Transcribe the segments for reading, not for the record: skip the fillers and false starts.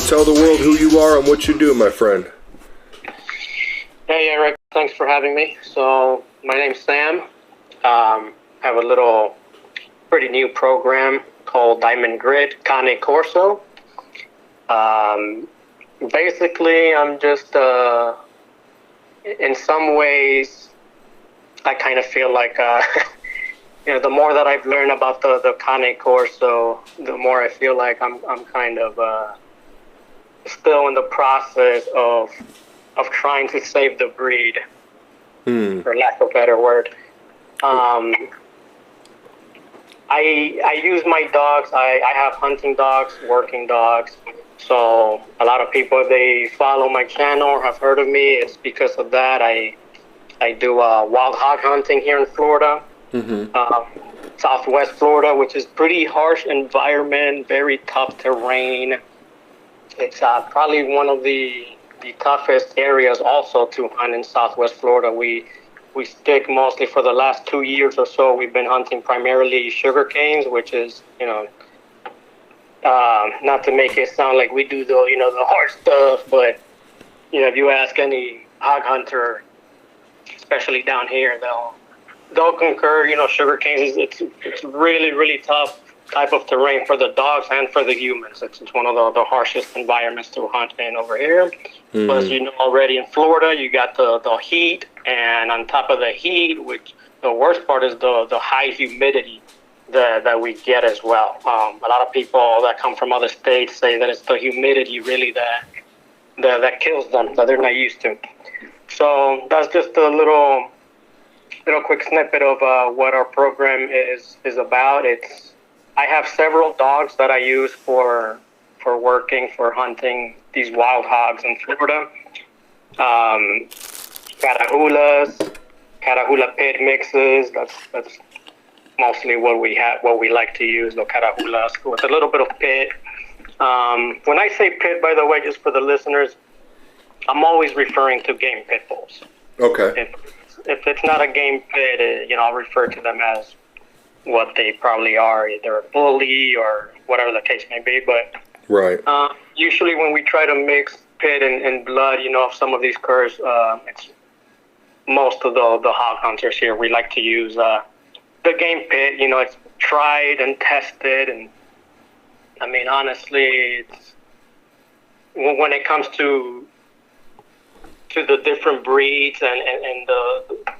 Tell the world who you are and what you do, my friend. Hey, Eric. Thanks for having me. So, my name's Sam. I have a little pretty new program called Diamond Grid Corso. Basically, I'm just, in some ways, I kind of feel like, the more that I've learned about the Cane Corso, the more I feel like I'm kind of still in the process of trying to save the breed, for lack of a better word. I use my dogs. I have hunting dogs, working dogs. So a lot of people, they follow my channel or have heard of me. It's because of that. I do wild hog hunting here in Florida, Southwest Florida, which is pretty harsh environment, very tough terrain. It's probably one of the toughest areas also to hunt in Southwest Florida. We stick mostly for the last 2 years or so. We've been hunting primarily sugar canes, which is, not to make it sound like we do the hard stuff, but if you ask any hog hunter, especially down here, they'll concur. Sugar canes, it's really, really tough type of terrain for the dogs and for the humans. It's one of the harshest environments to hunt in over here. Plus, already in Florida, you got the heat, and on top of the heat, which the worst part is the high humidity that we get as well. A lot of people that come from other states say that it's the humidity really that kills them, that they're not used to. So that's just a little quick snippet of what our program is about. I have several dogs that I use for working, for hunting these wild hogs in Florida. Catahoula pit mixes. That's mostly what we like to use, the catahoulas with a little bit of pit. When I say pit, by the way, just for the listeners, I'm always referring to game pit bulls. Okay. If it's not a game pit, I'll refer to them as what they probably are, either a bully or whatever the case may be. But right. Usually when we try to mix pit and blood, of some of these curs, it's most of the hog hunters here, we like to use the game pit. It's tried and tested, and I mean, honestly, it's when it comes to the different breeds and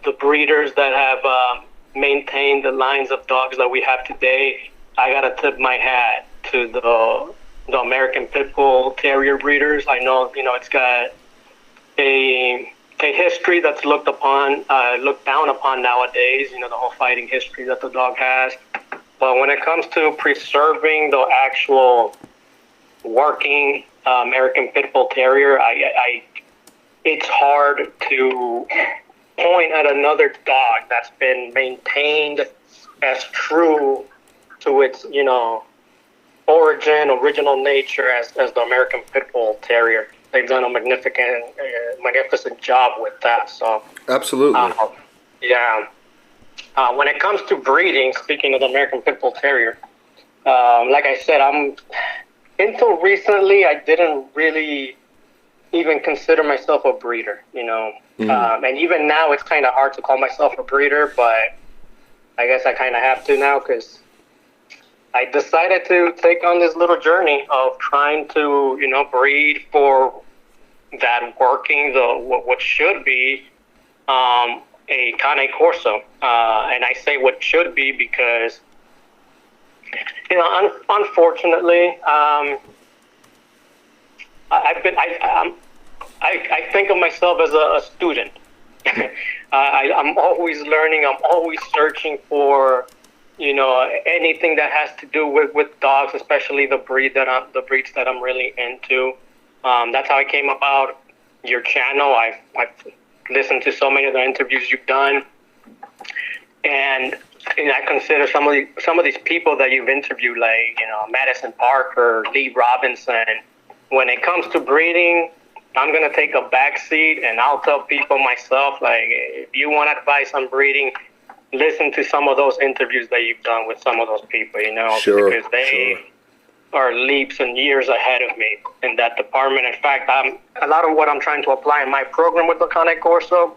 the breeders that have maintained the lines of dogs that we have today, I gotta tip my hat to the American Pit Bull Terrier breeders. I know, it's got a history that's looked down upon nowadays. The whole fighting history that the dog has. But when it comes to preserving the actual working American Pit Bull Terrier, it's hard to point at another dog that's been maintained as true to its, original nature as the American Pit Bull Terrier. They've done a magnificent job with that. So absolutely, yeah. When it comes to breeding, speaking of the American Pit Bull Terrier, like I said, until recently I didn't really even consider myself a breeder. And even now it's kind of hard to call myself a breeder, but I guess I kind of have to now, because I decided to take on this little journey of trying to, breed for that working, what should be a Cane Corso. And I say what should be because, unfortunately, I think of myself as a student. I'm always learning. I'm always searching for, anything that has to do with dogs, especially the breeds that I'm really into. That's how I came about your channel. I've listened to so many of the interviews you've done, and I consider some of these people that you've interviewed, like Madison Parker, Lee Robinson. When it comes to breeding, I'm gonna take a back seat, and I'll tell people myself, like, if you want advice on breeding, listen to some of those interviews that you've done with some of those people, Sure, because are leaps and years ahead of me in that department. In fact, a lot of what I'm trying to apply in my program with the Corso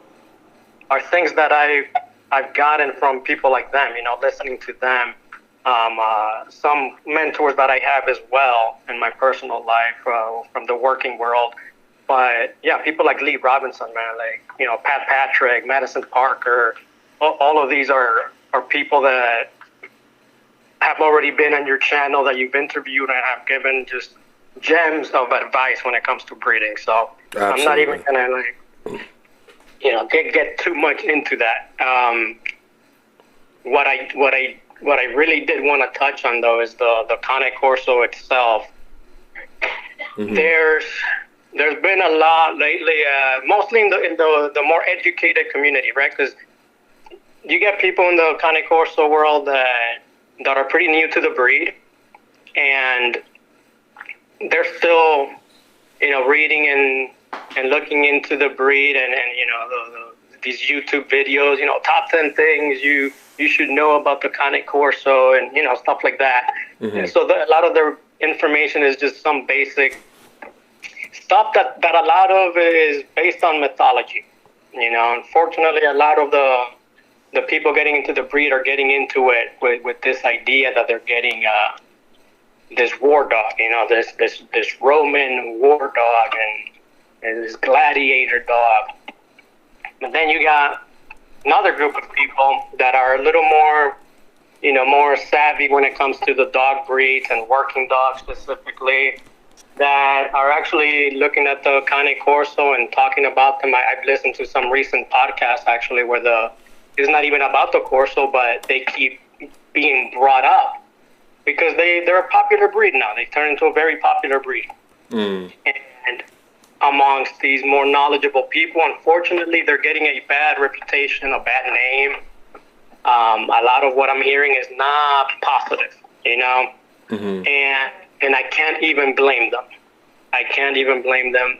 are things that I've gotten from people like them, listening to them. Some mentors that I have as well in my personal life from the working world. But yeah, people like Lee Robinson, man, like, Pat Patrick, Madison Parker, all of these are people that have already been on your channel that you've interviewed and have given just gems of advice when it comes to breeding. So absolutely. I'm not even gonna get too much into that. What I really did want to touch on though is the Corso itself. Mm-hmm. There's been a lot lately, mostly in the more educated community, right? Because you get people in the Corso world that are pretty new to the breed, and they're still, reading and looking into the breed and these YouTube videos, top 10 things you should know about the Corso and, stuff like that. Mm-hmm. And so a lot of their information is just some basic stuff that a lot of it is based on mythology. Unfortunately, a lot of the people getting into the breed are getting into it with this idea that they're getting this war dog, this Roman war dog and this gladiator dog. But then you got another group of people that are a little more, more savvy when it comes to the dog breeds and working dogs specifically, that are actually looking at the Corso and talking about them. I've listened to some recent podcasts actually where it's not even about the Corso, but they keep being brought up because they're a popular breed now. They've turned into a very popular breed. Mm. And amongst these more knowledgeable people, unfortunately, they're getting a bad reputation, a bad name. A lot of what I'm hearing is not positive, Mm-hmm. And I can't even blame them.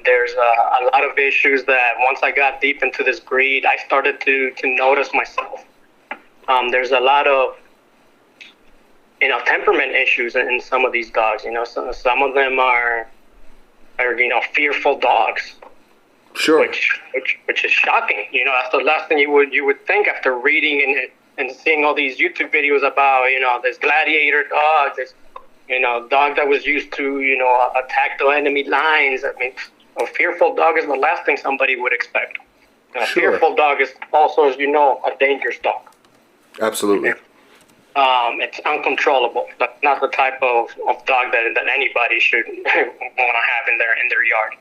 There's a lot of issues that once I got deep into this breed, I started to notice myself. There's a lot of, temperament issues in some of these dogs. Some of them are fearful dogs. Sure. Which is shocking. That's the last thing you would think after reading and seeing all these YouTube videos about, this gladiator dog, this dog that was used to, attack the enemy lines. I mean, a fearful dog is the last thing somebody would expect. A fearful dog is also, as you know, a dangerous dog. Absolutely. It's uncontrollable. That's not the type of dog that anybody should want to have in their yard.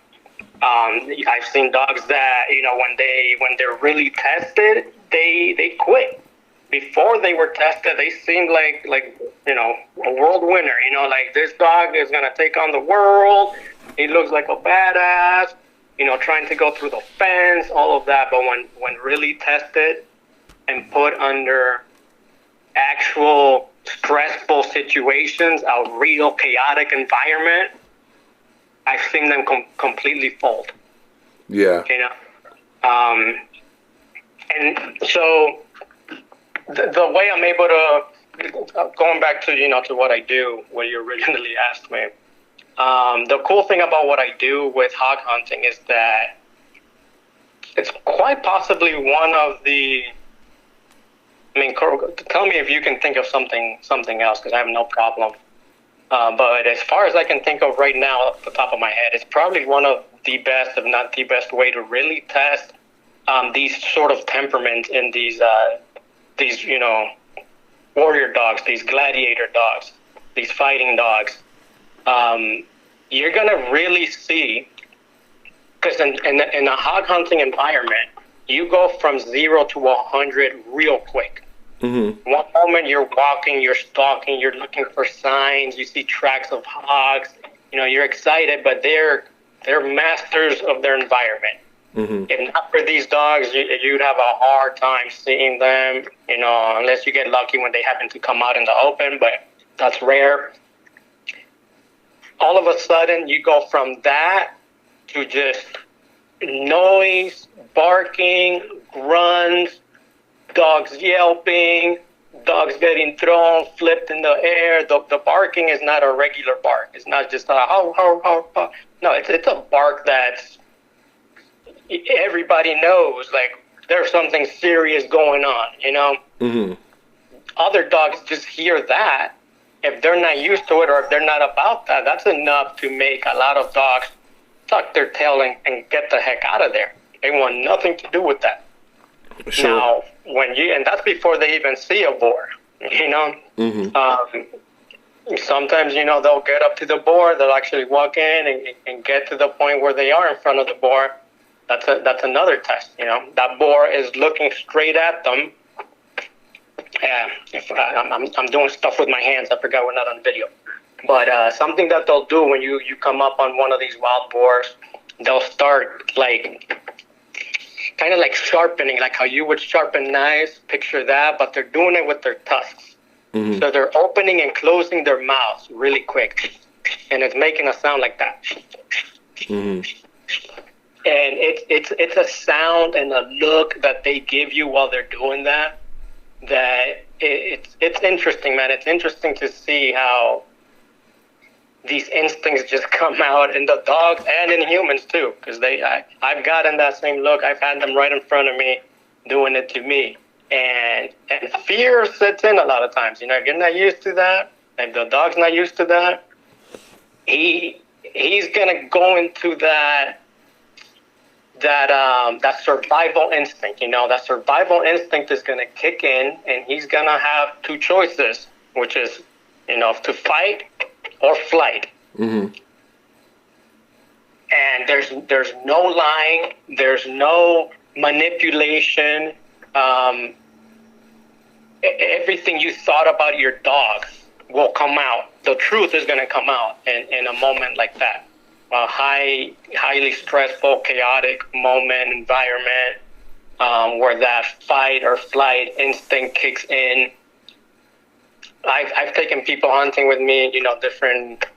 I've seen dogs that, when they're really tested, they quit. Before they were tested, they seemed like a world winner. Like this dog is gonna take on the world. He looks like a badass. Trying to go through the fence, all of that. But when really tested and put under actual stressful situations, a real chaotic environment, I've seen them completely fold. Yeah. And so. The way I'm able to, going back to, to what I do, what you originally asked me, the cool thing about what I do with hog hunting is that it's quite possibly one of the, tell me if you can think of something else, because I have no problem. But as far as I can think of right now, off the top of my head, it's probably one of the best, if not the best way to really test these sort of temperaments in these warrior dogs, these gladiator dogs, these fighting dogs. You're going to really see, because in a hog hunting environment, you go from 0 to 100 real quick. Mm-hmm. One moment you're walking, you're stalking, you're looking for signs, you see tracks of hogs, you're excited, but they're masters of their environment. Mm-hmm. If not for these dogs, you'd have a hard time seeing them, unless you get lucky when they happen to come out in the open, but that's rare. All of a sudden, you go from that to just noise, barking, grunts, dogs yelping, dogs getting thrown, flipped in the air. The barking is not a regular bark. It's not just a how. No, it's a bark that's everybody knows. Like there's something serious going on. You know. Mm-hmm. Other dogs just hear that. If they're not used to it or if they're not about that, that's enough to make a lot of dogs tuck their tail and get the heck out of there. They want nothing to do with that. Sure. Now, and that's before they even see a boar, you know. Mm-hmm. Sometimes, you know, they'll get up to the boar, they'll actually walk in and get to the point where they are in front of the boar. That's another test, you know. That boar is looking straight at them. I'm doing stuff with my hands. I forgot we're not on video. But something that they'll do when you come up on one of these wild boars, they'll start like kind of like sharpening, like how you would sharpen knives. Picture that, but they're doing it with their tusks. Mm-hmm. So they're opening and closing their mouths really quick, and it's making a sound like that. Mm-hmm. And it's a sound and a look that they give you while they're doing that. That it's interesting, man. It's interesting to see how these instincts just come out in the dogs and in humans too. Because I've gotten that same look. I've had them right in front of me doing it to me, and fear sets in a lot of times. You know, if you're not used to that, if the dog's not used to that, he's gonna go into that survival instinct, you know. That survival instinct is going to kick in, and he's going to have two choices, which is, you know, to fight or flight. Mm-hmm. And there's no lying, there's no manipulation. Everything you thought about your dog will come out. The truth is going to come out in a moment like that. A highly stressful, chaotic moment, environment, where that fight or flight instinct kicks in. I've taken people hunting with me, you know, different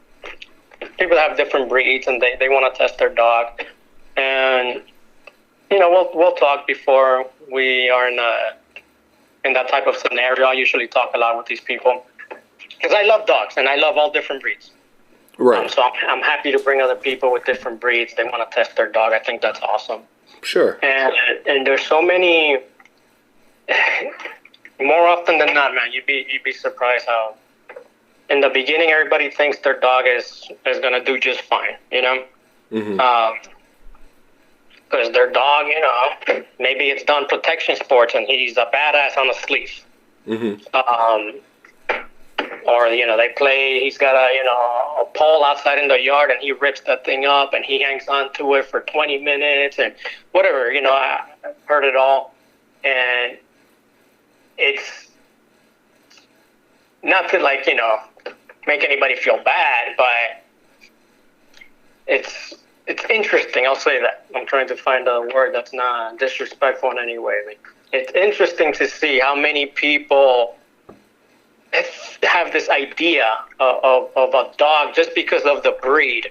people have different breeds, and they want to test their dog. And, you know, we'll talk before we are in that type of scenario. I usually talk a lot with these people because I love dogs, and I love all different breeds. Right. So I'm happy to bring other people with different breeds. They want to test their dog. I think that's awesome. Sure. And there's so many. More often than not, man, you'd be surprised how, in the beginning, everybody thinks their dog is gonna do just fine. You know. Mm-hmm. Because their dog, you know, maybe it's done protection sports and he's a badass on a sleeve. Mm-hmm. Or, you know, he's got a pole outside in the yard and he rips that thing up and he hangs on to it for 20 minutes and whatever, you know, I've heard it all. And it's not to, like, you know, make anybody feel bad, but it's interesting. I'll say that. I'm trying to find a word that's not disrespectful in any way. Like, it's interesting to see how many people have this idea of a dog just because of the breed.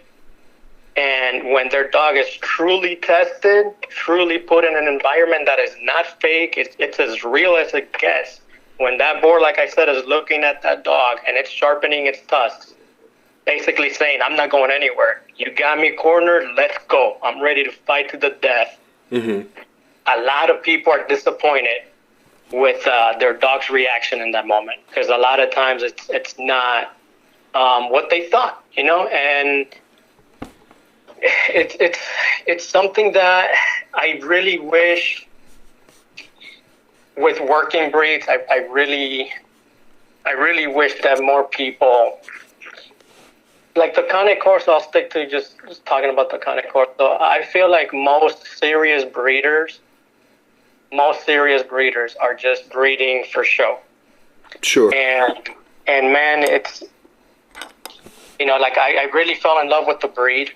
And when their dog is truly tested, truly put in an environment that is not fake, it's as real as it gets. When that boar, like I said, is looking at that dog and it's sharpening its tusks, basically saying, I'm not going anywhere. You got me cornered, let's go. I'm ready to fight to the death. Mm-hmm. A lot of people are disappointed with their dog's reaction in that moment, because a lot of times it's not what they thought, you know. And it's something that I really wish with working breeds. I really wish that more people, like the Corso, I'll stick to just talking about the Corso. I feel like most serious breeders are just breeding for show. Sure. And man, it's, you know, like I really fell in love with the breed.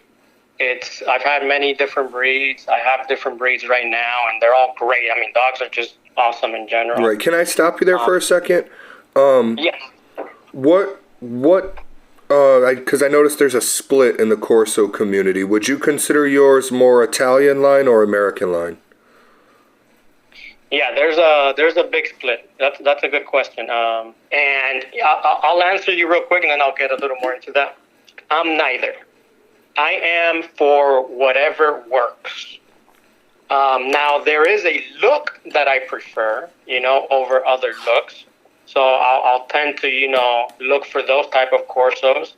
I've had many different breeds. I have different breeds right now, and they're all great. I mean, dogs are just awesome in general. Right. Can I stop you there for a second? Yes. What because I noticed there's a split in the Corso community. Would you consider yours more Italian line or American line? Yeah, there's a big split. That's a good question. And I'll answer you real quick, and then I'll get a little more into that. I'm neither. I am for whatever works. Now there is a look that I prefer, over other looks. So I'll tend to, look for those type of Corsos.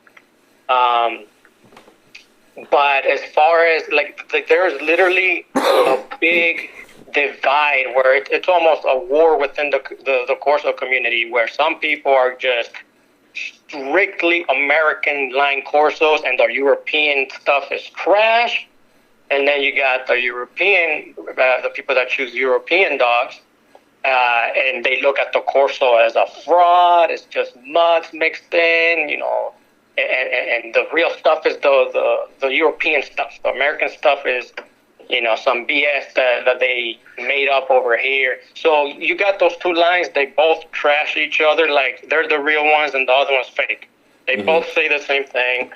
But as far as like there's literally a big divide where it's almost a war within the Corso community, where some people are just strictly American line Corsos and the European stuff is trash. And then you got the European, the people that choose European dogs, and they look at the Corso as a fraud. It's just muds mixed in, and the real stuff is the European stuff. The American stuff is, some BS that they made up over here. So you got those two lines. They both trash each other like they're the real ones and the other one's fake. They both say the same thing.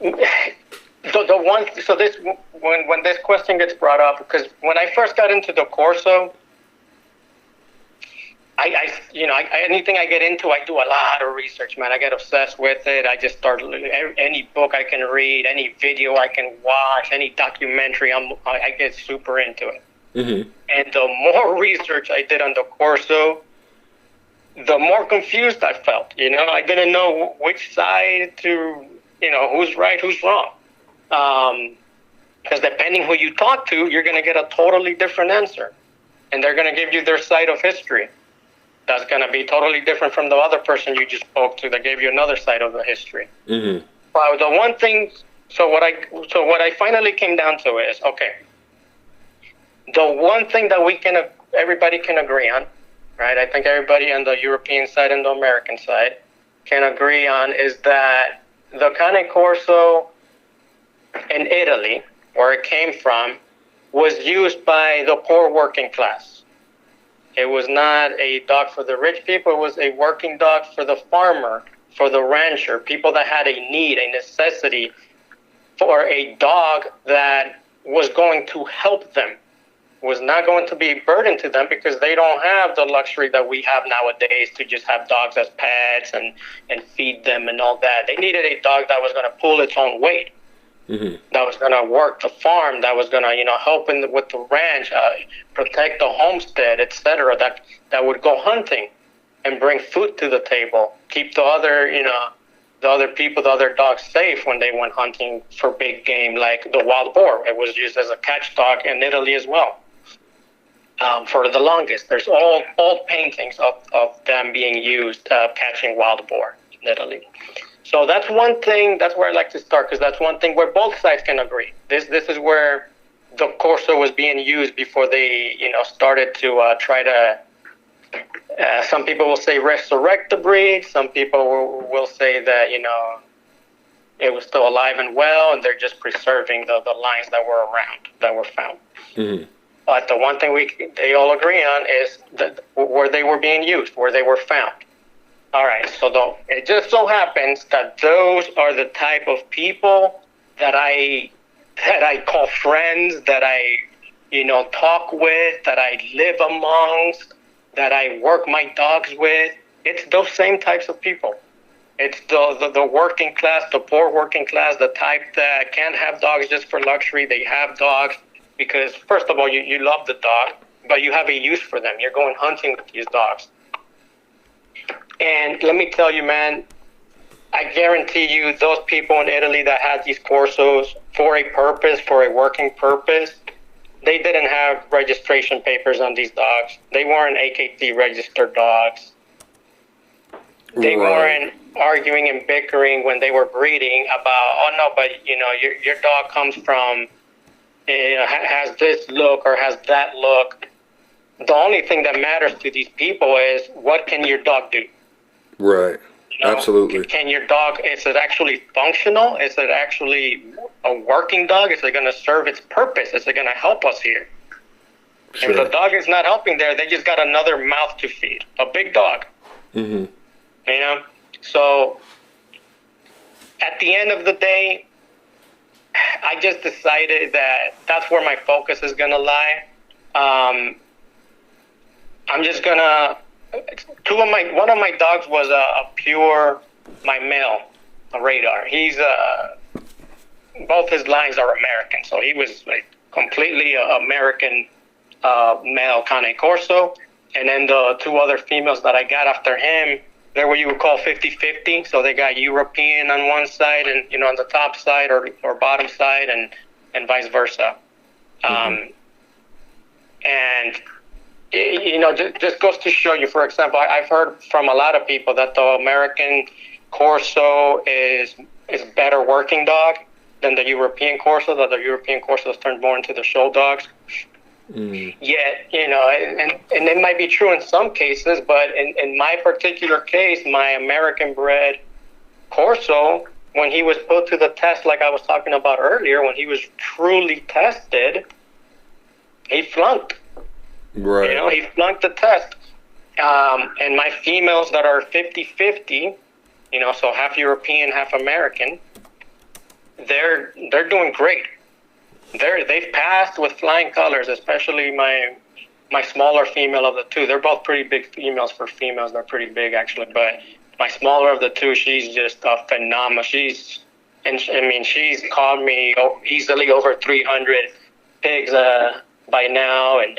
The one, so this, when this question gets brought up, because when I first got into the Corso, anything I get into, I do a lot of research, man. I get obsessed with it. I just start any book I can read, any video I can watch, any documentary. I get super into it. Mm-hmm. And the more research I did on the Corso, the more confused I felt. I didn't know which side to, who's right, who's wrong. Because depending who you talk to, you're going to get a totally different answer. And they're going to give you their side of history. That's going to be totally different from the other person you just spoke to that gave you another side of the history. Mm-hmm. But the one thing, so what I finally came down to is, okay, the one thing that everybody can agree on, right? I think everybody on the European side and the American side can agree on is that the Cane Corso in Italy, where it came from, was used by the poor working class. It was not a dog for the rich people. It was a working dog for the farmer, for the rancher, people that had a need, a necessity for a dog that was going to help them, was not going to be a burden to them, because they don't have the luxury that we have nowadays to just have dogs as pets and feed them and all that. They needed a dog that was going to pull its own weight. Mm-hmm. That was going to work the farm, that was going to, help with the ranch, protect the homestead, etc. That would go hunting and bring food to the table, keep the other, the other people, the other dogs safe when they went hunting for big game, like the wild boar. It was used as a catch dog in Italy as well. For the longest, there's old paintings of them being used catching wild boar in Italy. So that's one thing, that's where I like to start, because that's one thing where both sides can agree. This is where the Corso was being used before they, started to try to, some people will say resurrect the breed. Some people will say that, it was still alive and well, and they're just preserving the lines that were around, that were found. Mm-hmm. But the one thing they all agree on is that where they were being used, where they were found. All right, so it just so happens that those are the type of people that I call friends, that I, talk with, that I live amongst, that I work my dogs with. It's those same types of people. It's the working class, the poor working class, the type that can't have dogs just for luxury. They have dogs because, first of all, you love the dog, but you have a use for them. You're going hunting with these dogs. And let me tell you, man, I guarantee you those people in Italy that had these Corsos for a purpose, for a working purpose, they didn't have registration papers on these dogs. They weren't AKT registered dogs. They weren't arguing and bickering when they were breeding about, oh no, but your dog comes from, has this look or has that look. The only thing that matters to these people is, what can your dog do? Right. Absolutely. Can your dog, is it actually functional? Is it actually a working dog? Is it going to serve its purpose? Is it going to help us here? Sure. If the dog is not helping there, they just got another mouth to feed. A big dog. Mm-hmm. So at the end of the day, I just decided that that's where my focus is gonna lie. I'm just gonna. One of my dogs was a pure, my male, a radar. He's both his lines are American, so he was like completely American male Cane Corso, and then the two other females that I got after him, they're what you would call 50-50. So they got European on one side and on the top side or bottom side, and vice versa. And just goes to show you. For example, I've heard from a lot of people that the American Corso is better working dog than the European Corso. That the European Corso has turned more into the show dogs. Yet, and it might be true in some cases, but in my particular case, my American bred Corso, when he was put to the test, like I was talking about earlier, when he was truly tested, he flunked. Right. He flunked the test. And my females that are 50-50, so half European, half American, they're doing great. They've passed with flying colors, especially my smaller female of the two. They're both pretty big females for females. They're pretty big, actually. But my smaller of the two, she's just phenomenal. She's called me easily over 300 pigs by now, and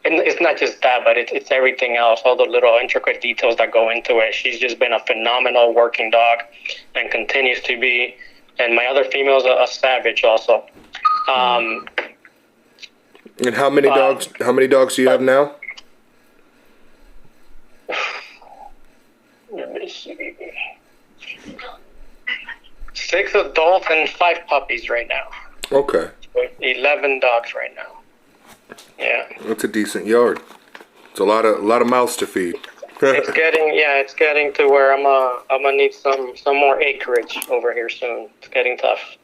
it's not just that, but it's everything else, all the little intricate details that go into it. She's just been a phenomenal working dog and continues to be. And my other female's a savage also. And how many dogs? How many dogs do you have now? Let me see. 6 adults and 5 puppies right now. Okay. 11 dogs right now. Yeah. That's a decent yard. It's a lot of mouths to feed. It's getting to where I'm gonna need some more acreage over here soon. It's getting tough.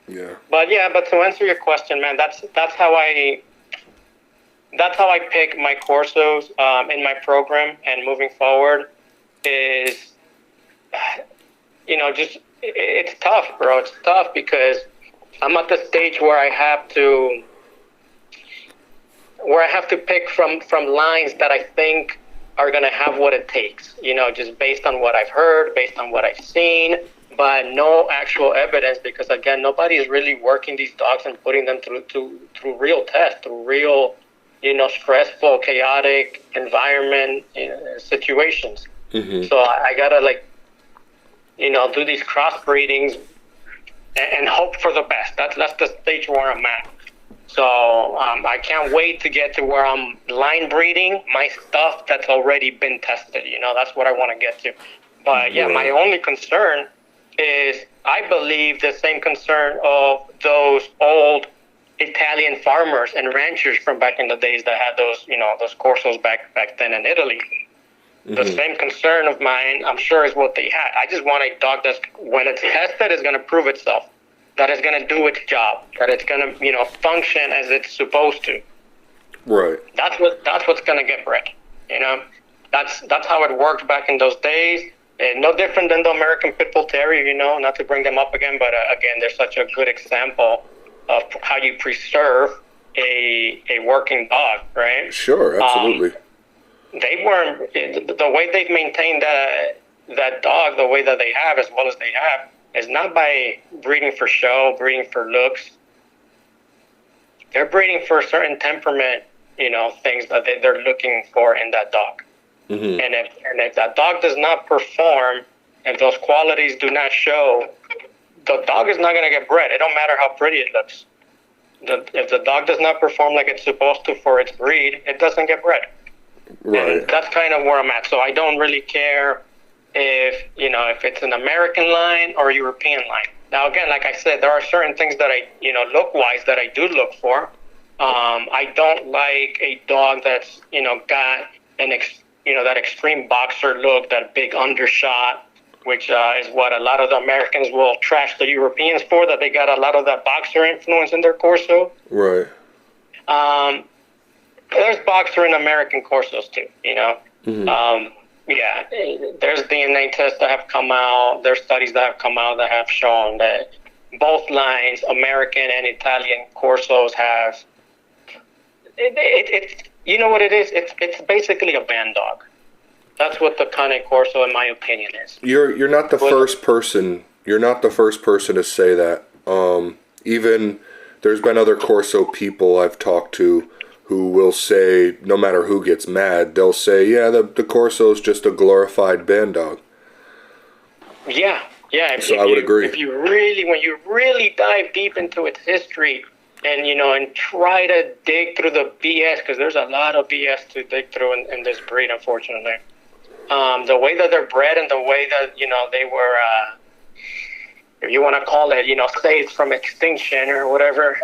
Yeah. But to answer your question, man, that's how I pick my Corsos in my program and moving forward is, it's tough, bro. It's tough because I'm at the stage where I have to pick from lines that I think are going to have what it takes, just based on what I've heard, based on what I've seen, but no actual evidence because, again, nobody is really working these dogs and putting them through real tests, through real, stressful, chaotic environment situations. Mm-hmm. So I got to, do these crossbreedings and hope for the best. That's the stage where I'm at. So I can't wait to get to where I'm line breeding my stuff that's already been tested. That's what I want to get to. But my only concern is I believe the same concern of those old Italian farmers and ranchers from back in the days that had those, those Corsos back then in Italy. Mm-hmm. The same concern of mine, I'm sure, is what they had. I just want a dog that's, when it's tested, is going to prove itself. That it's going to do its job, that it's going to, function as it's supposed to. Right. That's what's going to get bred. That's how it worked back in those days. And no different than the American Pit Bull Terrier. Not to bring them up again, but again, they're such a good example of how you preserve a working dog, right? Sure, absolutely. They weren't the way they've maintained that dog the way that they have, as well as they have. Is not by breeding for show, breeding for looks. They're breeding for a certain temperament, things that they're looking for in that dog. Mm-hmm. And if that dog does not perform, if those qualities do not show, the dog is not going to get bred. It don't matter how pretty it looks. If the dog does not perform like it's supposed to for its breed, it doesn't get bred. Right. And that's kind of where I'm at. So I don't really care if it's an American line or a European line. Now, again, like I said, there are certain things that I, look-wise that I do look for. I don't like a dog that's, got that extreme boxer look, that big undershot, which is what a lot of the Americans will trash the Europeans for, that they got a lot of that boxer influence in their Corso. Right. There's boxer in American Corsos too, Mm-hmm. There's DNA tests that have come out. There's studies that have come out that have shown that both lines, American and Italian Corsos, have it's you know what it is? It's basically a band dog. That's what the Cane Corso, in my opinion, is. You're not the first person. You're not the first person to say that. Even there's been other Corso people I've talked to who will say, no matter who gets mad, they'll say, yeah, the Corso's just a glorified band dog. Yeah. So I would agree. When you really dive deep into its history, and and try to dig through the BS, because there's a lot of BS to dig through in this breed, unfortunately. The way that they're bred and the way that they were, if you want to call it, saved from extinction or whatever.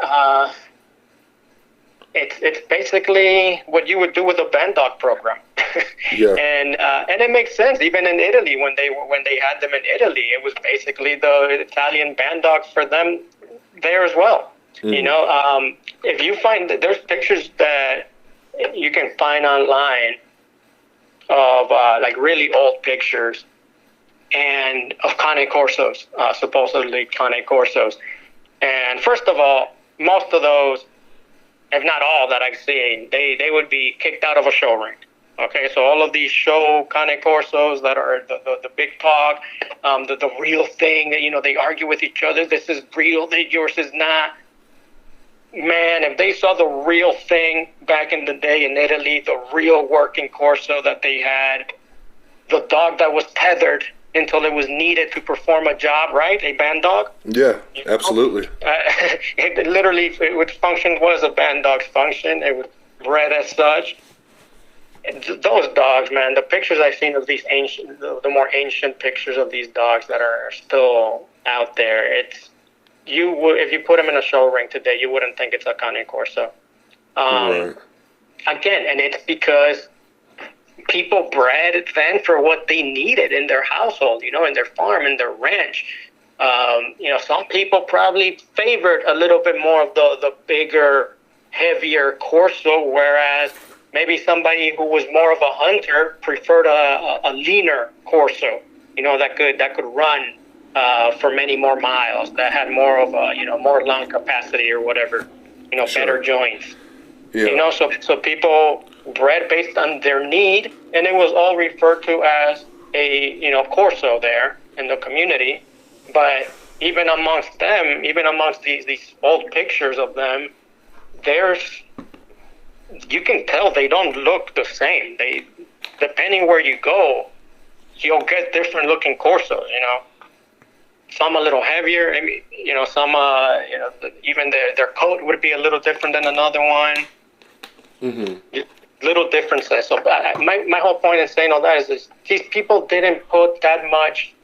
It's basically what you would do with a band dog program. Yeah. And it makes sense. Even in Italy, when they had them in Italy, it was basically the Italian band dogs for them there as well. If you find that there's pictures that you can find online of like really old pictures and of Cane Corsos, supposedly Cane Corsos. And first of all, most of those, if not all that I've seen, they would be kicked out of a show ring. Okay, so all of these show Cane Corsos that are the big talk, the real thing that they argue with each other. This is real, yours is not. Man, if they saw the real thing back in the day in Italy, the real working Corso that they had, the dog that was tethered until it was needed to perform a job, right? A band dog? Yeah, absolutely. It would function as a band dog's function. It was bred as such. Those dogs, man, the pictures I've seen of these the more ancient pictures of these dogs that are still out there, if you put them in a show ring today, you wouldn't think it's a Cane Corso. Right. Again, and it's because people bred then for what they needed in their household, in their farm, in their ranch. Some people probably favored a little bit more of the bigger, heavier Corso, whereas maybe somebody who was more of a hunter preferred a leaner Corso, that could run for many more miles, that had more of a, more lung capacity or whatever, Sure. better joints. Yeah. So people bred based on their need, and it was all referred to as a, Corso there in the community. But even amongst them, even amongst these old pictures of them, you can tell they don't look the same. Depending where you go, you'll get different looking Corsos, Some a little heavier, some, even their coat would be a little different than another one. Mm-hmm. Little differences. So my whole point in saying all that is these people didn't put that much,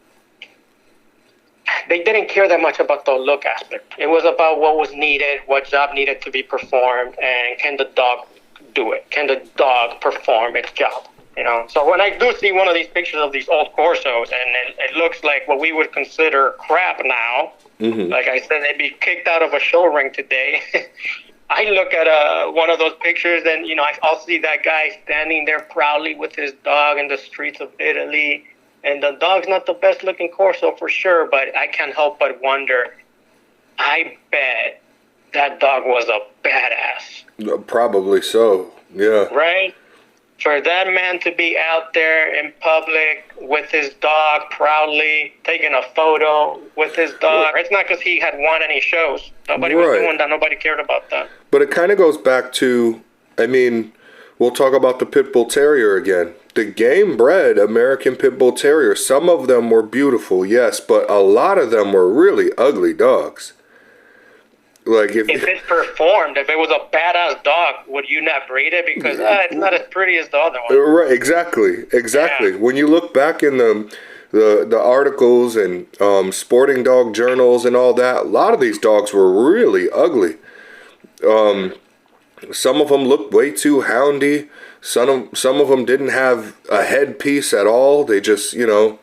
they didn't care that much about the look aspect. It was about what was needed, what job needed to be performed, and can the dog do it? Can the dog perform its job? So when I do see one of these pictures of these old Corsos, and it looks like what we would consider crap now, Mm-hmm. like I said, they'd be kicked out of a show ring today. I look at one of those pictures, and I'll see that guy standing there proudly with his dog in the streets of Italy, and the dog's not the best looking Corso for sure, but I can't help but wonder. I bet that dog was a badass. Probably so. Yeah. Right? For that man to be out there in public with his dog proudly, taking a photo with his dog. It's not because he had won any shows. Nobody was doing that. Nobody cared about that. But it kind of goes back to, we'll talk about the Pit Bull Terrier again. The game bred American Pit Bull Terrier, some of them were beautiful, yes, but a lot of them were really ugly dogs. Like if it performed, if it was a badass dog, would you not breed it? Because it's not as pretty as the other one. Right, exactly. Yeah. When you look back in the articles and sporting dog journals and all that, a lot of these dogs were really ugly. Some of them looked way too houndy. Some of them didn't have a headpiece at all. They just, So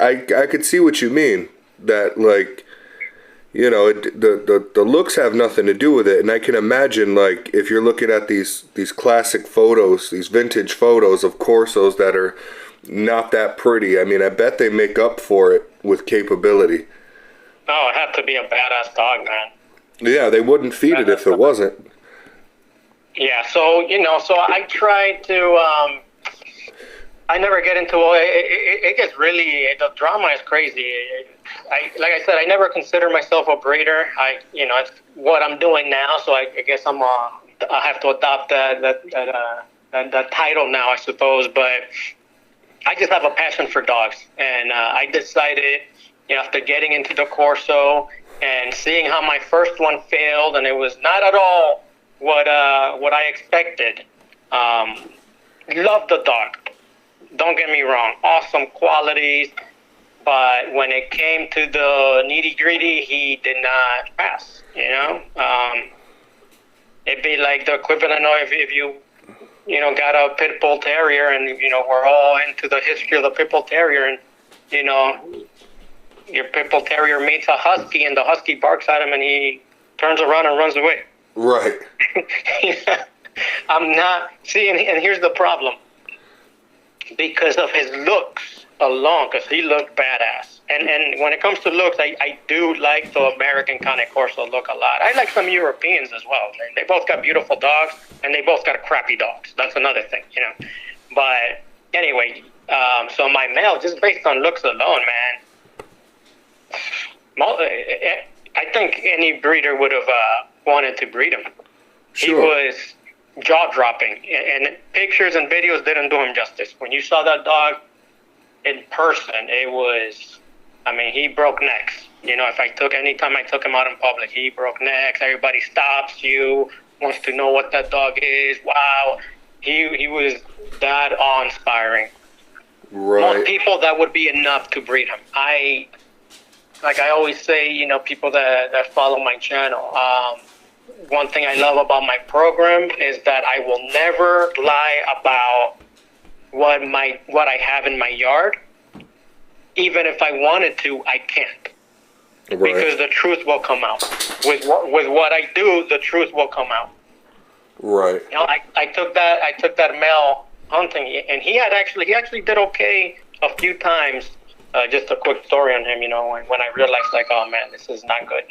I could see what you mean. That like. The looks have nothing to do with it, and I can imagine like if you're looking at these classic photos, these vintage photos of Corsos that are not that pretty. I mean, I bet they make up for it with capability. Oh, it had to be a badass dog, man. Yeah, they wouldn't feed it if it wasn't. Yeah, so, so I try to, I never get into it gets really, the drama is crazy. Like I said, I never consider myself a breeder. It's what I'm doing now, so I guess I have to adopt that title now, I suppose. But I just have a passion for dogs, and I decided, after getting into the Corso and seeing how my first one failed, and it was not at all what I expected. Love the dog. Don't get me wrong, awesome qualities, but when it came to the nitty-gritty, he did not pass, It'd be like the equivalent of if you got a pit bull terrier, and, we're all into the history of the pit bull terrier, and, your pit bull terrier meets a husky, and the husky barks at him, and he turns around and runs away. Right. I'm not, and here's the problem. Because of his looks alone, because he looked badass. And when it comes to looks, I do like the American kind of Corso look a lot. I like some Europeans as well. They both got beautiful dogs, and they both got crappy dogs. That's another thing, But anyway, so my male, just based on looks alone, man, I think any breeder would have wanted to breed him. Sure. He was jaw-dropping, and pictures and videos didn't do him justice. When you saw that dog in person, it was, he broke necks. Anytime I took him out in public, he broke necks. Everybody stops you, wants to know what that dog is. Wow. He was that awe-inspiring. Right. Most people, that would be enough to breed him. Like I always say, people that follow my channel, one thing I love about my program is that I will never lie about what I have in my yard. Even if I wanted to, I can't. Right. Because the truth will come out. With what I do, the truth will come out. Right. I took that male hunting, and he actually did okay a few times. Just a quick story on him, when I realized, like, oh man, this is not good.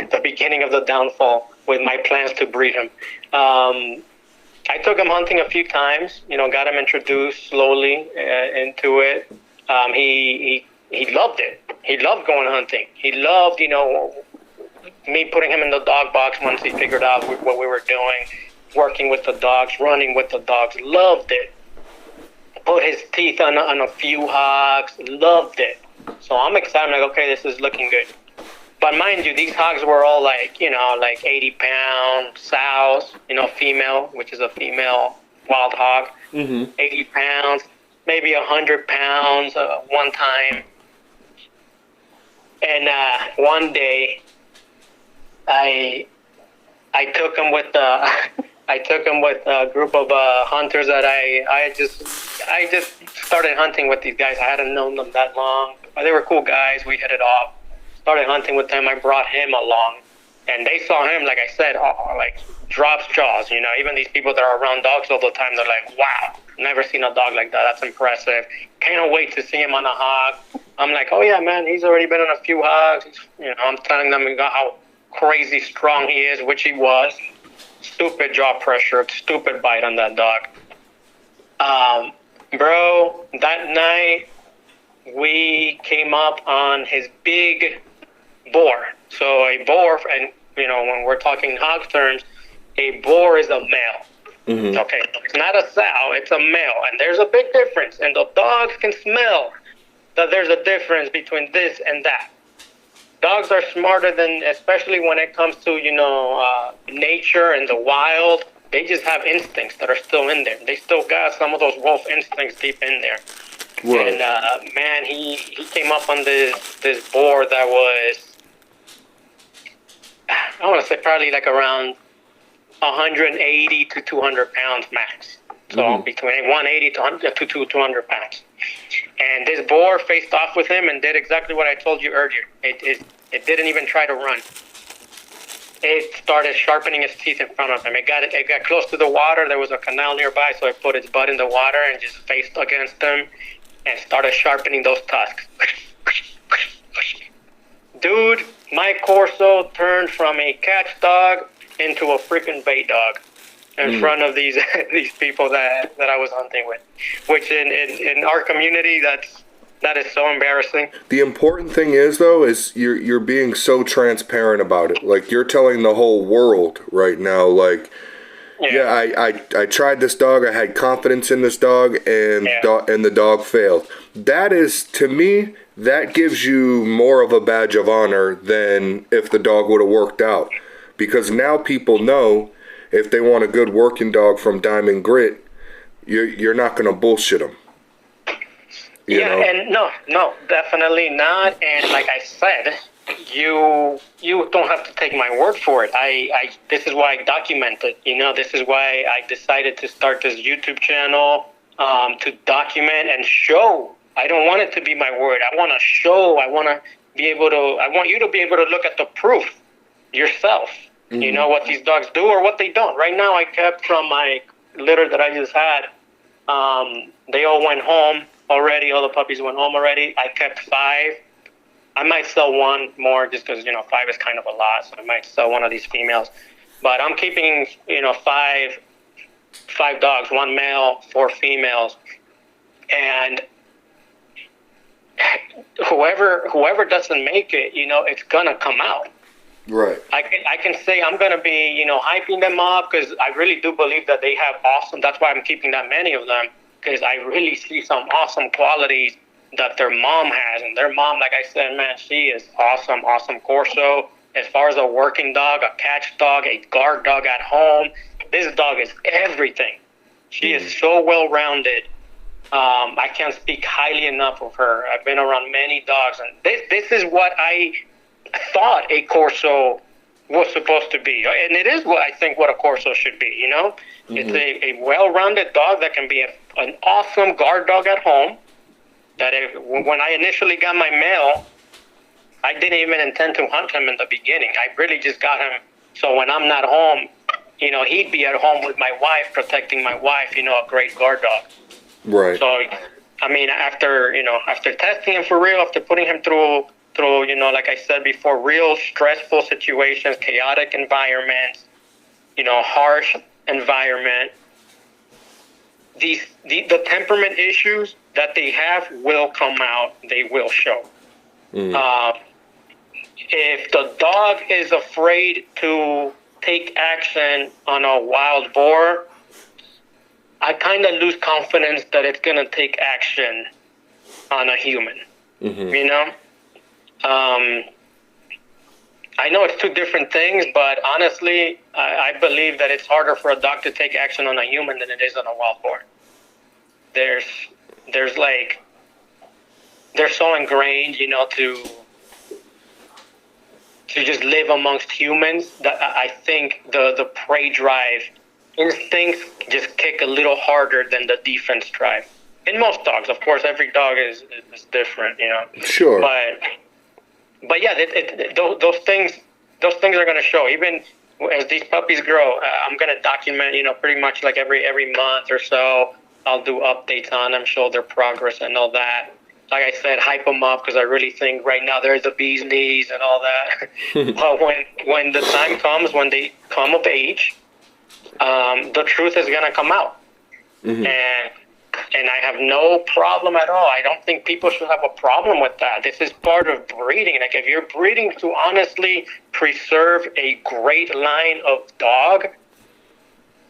The beginning of the downfall with my plans to breed him. I took him hunting a few times, got him introduced slowly into it. He loved it. He loved going hunting. He loved, me putting him in the dog box once he figured out what we were doing, working with the dogs, running with the dogs. Loved it. Put his teeth on a few hogs, loved it. So I'm excited. I'm like, okay, this is looking good. But mind you, these hogs were all like 80-pound sows, female, which is a female wild hog. Mm-hmm. 80 pounds, maybe 100 pounds one time. And one day, I took him with a group of hunters that I just started hunting with these guys. I hadn't known them that long. But they were cool guys. We hit it off. Started hunting with them. I brought him along. And they saw him, like I said, drops jaws. Even these people that are around dogs all the time, they're like, wow, never seen a dog like that. That's impressive. Can't wait to see him on a hog. I'm like, oh, yeah, man, he's already been on a few hogs. I'm telling them how crazy strong he is, which he was. Stupid jaw pressure, stupid bite on that dog. Bro, that night we came up on his big boar. So a boar, and when we're talking hog terms, a boar is a male. Mm-hmm. Okay, it's not a sow, it's a male, and there's a big difference. And the dogs can smell that there's a difference between this and that. Dogs are smarter than, especially when it comes to, nature and the wild. They just have instincts that are still in there. They still got some of those wolf instincts deep in there. Right. And, man, he came up on this boar that was, I want to say probably like around 180 to 200 pounds max. So between 180 to 200 pounds. And this boar faced off with him and did exactly what I told you earlier. It didn't even try to run. it started sharpening its teeth in front of him. It got close to the water. There was a canal nearby, so it put its butt in the water and just faced against him and started sharpening those tusks. Dude, my Corso turned from a catch dog into a freaking bait dog in front of these people that I was hunting with, which in our community, that is so embarrassing. The important thing is, though, is you're being so transparent about it. Like, you're telling the whole world right now, like, I tried this dog, I had confidence in this dog, and the dog failed. That is, to me, that gives you more of a badge of honor than if the dog would have worked out. Because now people know if they want a good working dog from Diamond Grit, you're not going to bullshit them. You know? And no, definitely not. And like I said, you don't have to take my word for it. This is why I documented. This is why I decided to start this YouTube channel to document and show. I don't want it to be my word. I want to show. I want you to be able to look at the proof yourself. Mm-hmm. What these dogs do or what they don't. Right now, I kept from my litter that I just had. They all went home already. All the puppies went home already. I kept 5. I might sell one more just because 5 is kind of a lot. So I might sell one of these females. But I'm keeping 5 dogs, 1 male, 4 females, and whoever doesn't make it, it's gonna come out. Right. I can say I'm gonna be hyping them up because I really do believe that they have awesome. That's why I'm keeping that many of them, because I really see some awesome qualities that their mom has, and their mom, like I said, man, she is awesome Corso. As far as a working dog, a catch dog, a guard dog at home, this dog is everything. She is so well-rounded. I can't speak highly enough of her. I've been around many dogs, and this is what I thought a Corso was supposed to be, and it is what I think what a Corso should be. Mm-hmm. It's a well-rounded dog that can be an awesome guard dog at home. That when I initially got my male, I didn't even intend to hunt him in the beginning. I really just got him so when I'm not home, he'd be at home with my wife, protecting my wife. A great guard dog. Right. So, I mean, after testing him for real, after putting him through, like I said before, real stressful situations, chaotic environments, harsh environment, the temperament issues that they have will come out. They will show. If the dog is afraid to take action on a wild boar, I kind of lose confidence that it's going to take action on a human. Mm-hmm. I know it's 2 different things, but honestly, I believe that it's harder for a dog to take action on a human than it is on a wild boar. They're so ingrained, to just live amongst humans that I think the prey drive instincts just kick a little harder than the defense drive. In most dogs, of course, every dog is different, Sure. But yeah, those things are going to show. Even as these puppies grow, I'm going to document, pretty much like every month or so. I'll do updates on them, show their progress and all that. Like I said, hype them up because I really think right now there's the bee's knees and all that. But when the time comes, when they come of age, the truth is going to come out. Mm-hmm. And I have no problem at all. I don't think people should have a problem with that. This is part of breeding. Like, if you're breeding to honestly preserve a great line of dog,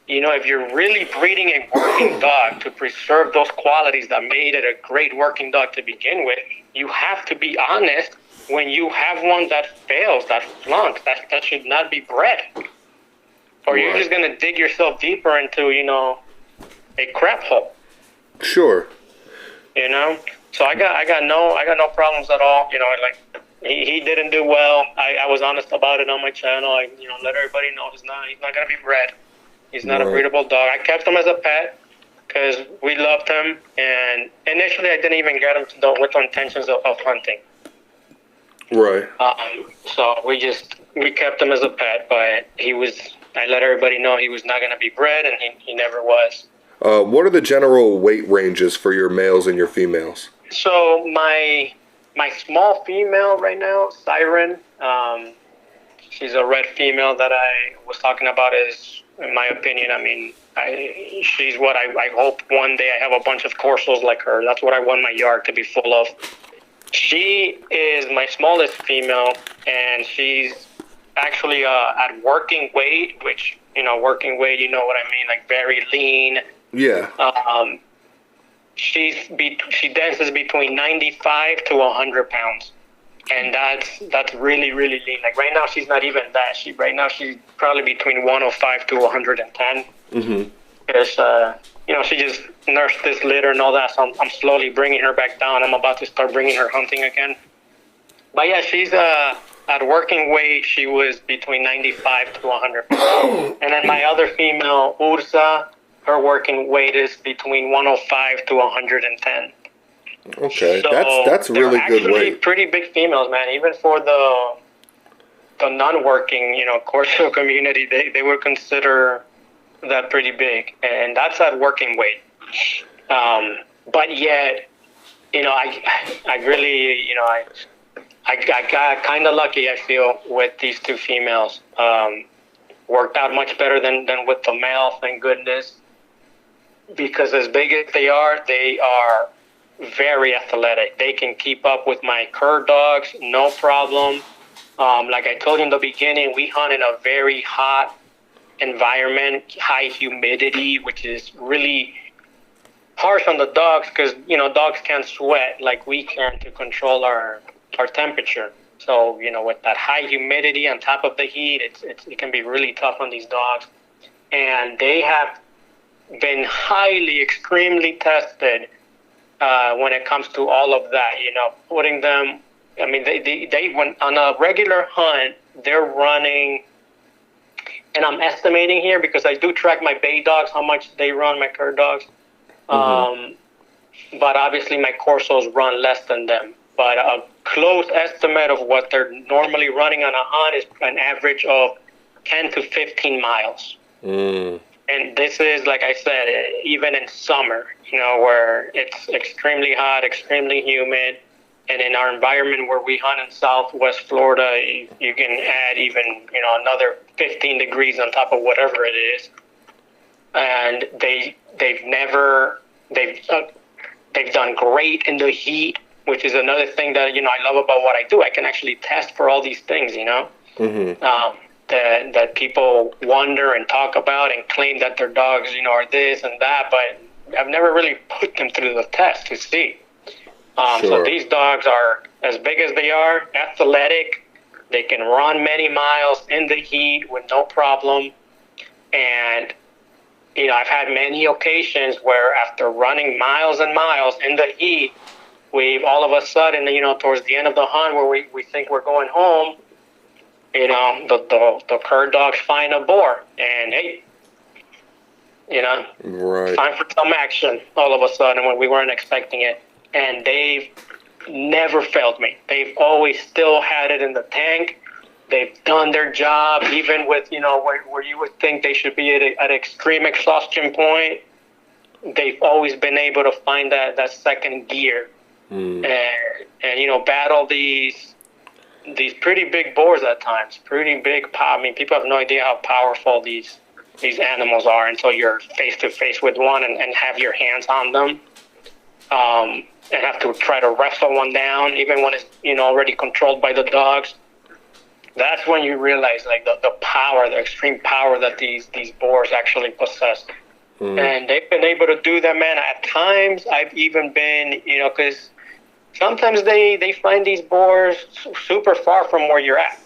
if you're really breeding a working dog to preserve those qualities that made it a great working dog to begin with, you have to be honest when you have one that fails, that flunks, that should not be bred. Or you're just going to dig yourself deeper into, a crap hole. Sure. So I got no problems at all. He didn't do well. I was honest about it on my channel. I let everybody know he's not going to be bred. He's not a breedable dog. I kept him as a pet because we loved him, and initially I didn't even get him with the intentions of hunting. Right. So we kept him as a pet, but I let everybody know he was not going to be bred, and he never was. What are the general weight ranges for your males and your females? So my small female right now, Siren, she's a red female that I was talking about. Is, in my opinion, I mean, she's what I hope one day I have a bunch of Corsos like her. That's what I want my yard to be full of. She is my smallest female, and she's actually at working weight, which, working weight, you know what I mean, like very lean. Yeah. She dances between 95 to 100 pounds, and that's really, really lean. Like right now, she's not even that. Right now she's probably between 105 to 110. Mm-hmm. Because she just nursed this litter and all that, so I'm slowly bringing her back down. I'm about to start bringing her hunting again. But yeah, she's at working weight. She was between 95 to 100 pounds. And then my other female, Ursa, her working weight is between 105 to 110. Okay, so that's really good weight. Actually, pretty big females, man. Even for the non-working, Corso community, they would consider that pretty big, and that's at working weight. But yet, I really, I got kind of lucky, I feel, with these two females. Worked out much better than with the male, thank goodness. Because as big as they are very athletic. They can keep up with my cur dogs, no problem. Like I told you in the beginning, we hunt in a very hot environment, high humidity, which is really harsh on the dogs because, dogs can't sweat like we can to control our temperature. So, with that high humidity on top of the heat, it can be really tough on these dogs. And they have been extremely tested when it comes to all of that, putting them, I mean, they when on a regular hunt, they're running, and I'm estimating here because I do track my bay dogs, how much they run, my cur dogs. Mm-hmm. But obviously my Corsos run less than them. But a close estimate of what they're normally running on a hunt is an average of 10 to 15 miles. Mm. And this is, like I said, even in summer, where it's extremely hot, extremely humid. And in our environment where we hunt in Southwest Florida, you can add even, another 15 degrees on top of whatever it is. And they've done great in the heat, which is another thing that, I love about what I do. I can actually test for all these things, Mm-hmm. That people wonder and talk about and claim that their dogs, are this and that, but I've never really put them through the test to see. Sure. So these dogs are, as big as they are, athletic. They can run many miles in the heat with no problem. And, I've had many occasions where after running miles and miles in the heat, we've all of a sudden, towards the end of the hunt where we think we're going home, the cur dogs find a boar, and hey, right. Time for some action all of a sudden when we weren't expecting it. And they've never failed me. They've always still had it in the tank. They've done their job, even with, where you would think they should be at extreme exhaustion point. They've always been able to find that second gear and battle these pretty big boars at times. Pretty big power. I mean, people have no idea how powerful these animals are until you're face to face with one and have your hands on them. And have to try to wrestle one down, even when it's, already controlled by the dogs. That's when you realize, like, the power, the extreme power that these boars actually possess. Mm. And they've been able to do that, man. At times, I've even been, because sometimes they find these boars super far from where you're at.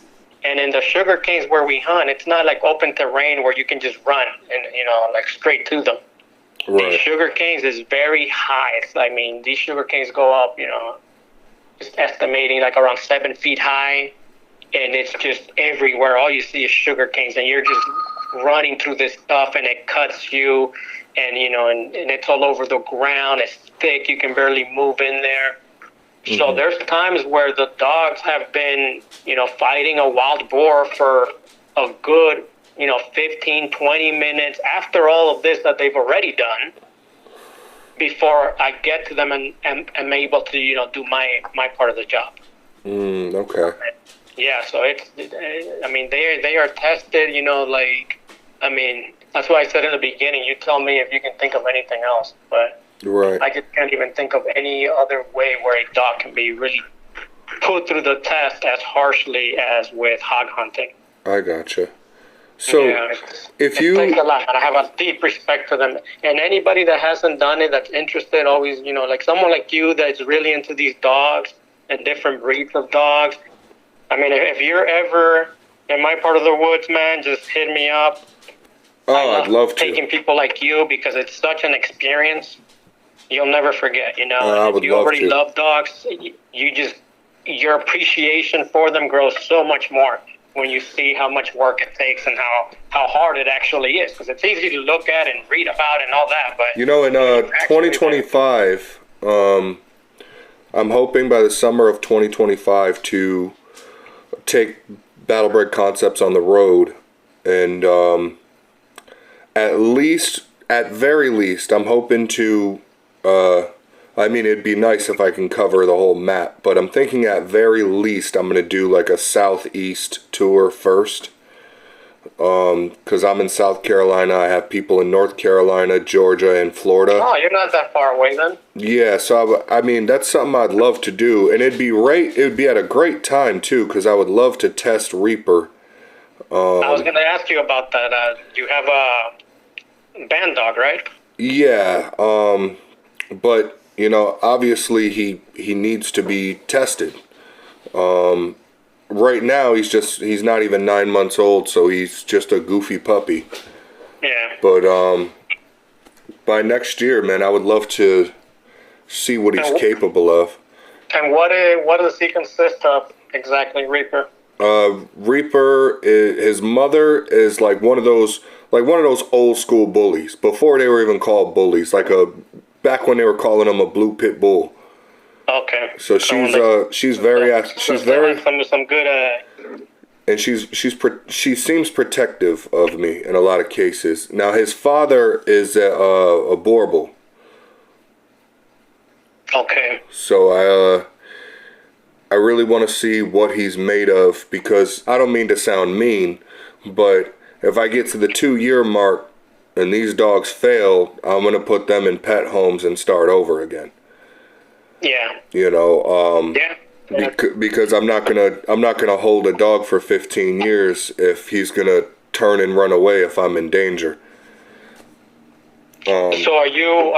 And in the sugar canes where we hunt, it's not like open terrain where you can just run and, like straight to them. Right. These sugar canes is very high. These sugar canes go up, just estimating like around 7 feet high, and it's just everywhere. All you see is sugar canes, and you're just running through this stuff, and it cuts you, and and it's all over the ground. It's thick. You can barely move in there. So there's times where the dogs have been, fighting a wild boar for a good, 15, 20 minutes after all of this that they've already done before I get to them and am able to, do my part of the job. Okay. Yeah, so they are tested, that's why I said in the beginning, you tell me if you can think of anything else, but Right. I just can't even think of any other way where a dog can be really put through the test as harshly as with hog hunting. I gotcha. So, it takes a lot, and I have a deep respect for them. And anybody that hasn't done it, that's interested, always, like someone like you that's really into these dogs and different breeds of dogs. I mean, if you're ever in my part of the woods, man, just hit me up. Oh, I'd love to. Taking people like you, because it's such an experience you'll never forget. I would if you love already to. love dogs, your appreciation for them grows so much more when you see how much work it takes and how hard it actually is. Because it's easy to look at and read about and all that, but in 2025, I'm hoping by the summer of 2025 to take Bred Koncepts on the road, and at very least, I'm hoping to. It'd be nice if I can cover the whole map, but I'm thinking at very least I'm going to do like a southeast tour first. Because I'm in South Carolina, I have people in North Carolina, Georgia, and Florida. Oh, you're not that far away then. Yeah, so that's something I'd love to do, and it'd be at a great time too, because I would love to test Reaper. I was going to ask you about that. You have a band dog, right? Yeah, but obviously he needs to be tested. Right now he's not even 9 months old, so he's just a goofy puppy. Yeah. But by next year, man, I would love to see what he's capable of. And what does he consist of exactly, Reaper? Reaper, his mother is like one of those old school bullies, before they were even called bullies, back when they were calling them a blue pit bull. Okay. So she's very some good. And she seems protective of me in a lot of cases. Now his father is a Borbal. Okay. So I really want to see what he's made of, because I don't mean to sound mean, but if I get to the 2-year mark and these dogs fail, I'm going to put them in pet homes and start over again. Yeah. Yeah. Because I'm not gonna hold a dog for 15 years if he's gonna turn and run away if I'm in danger. So are you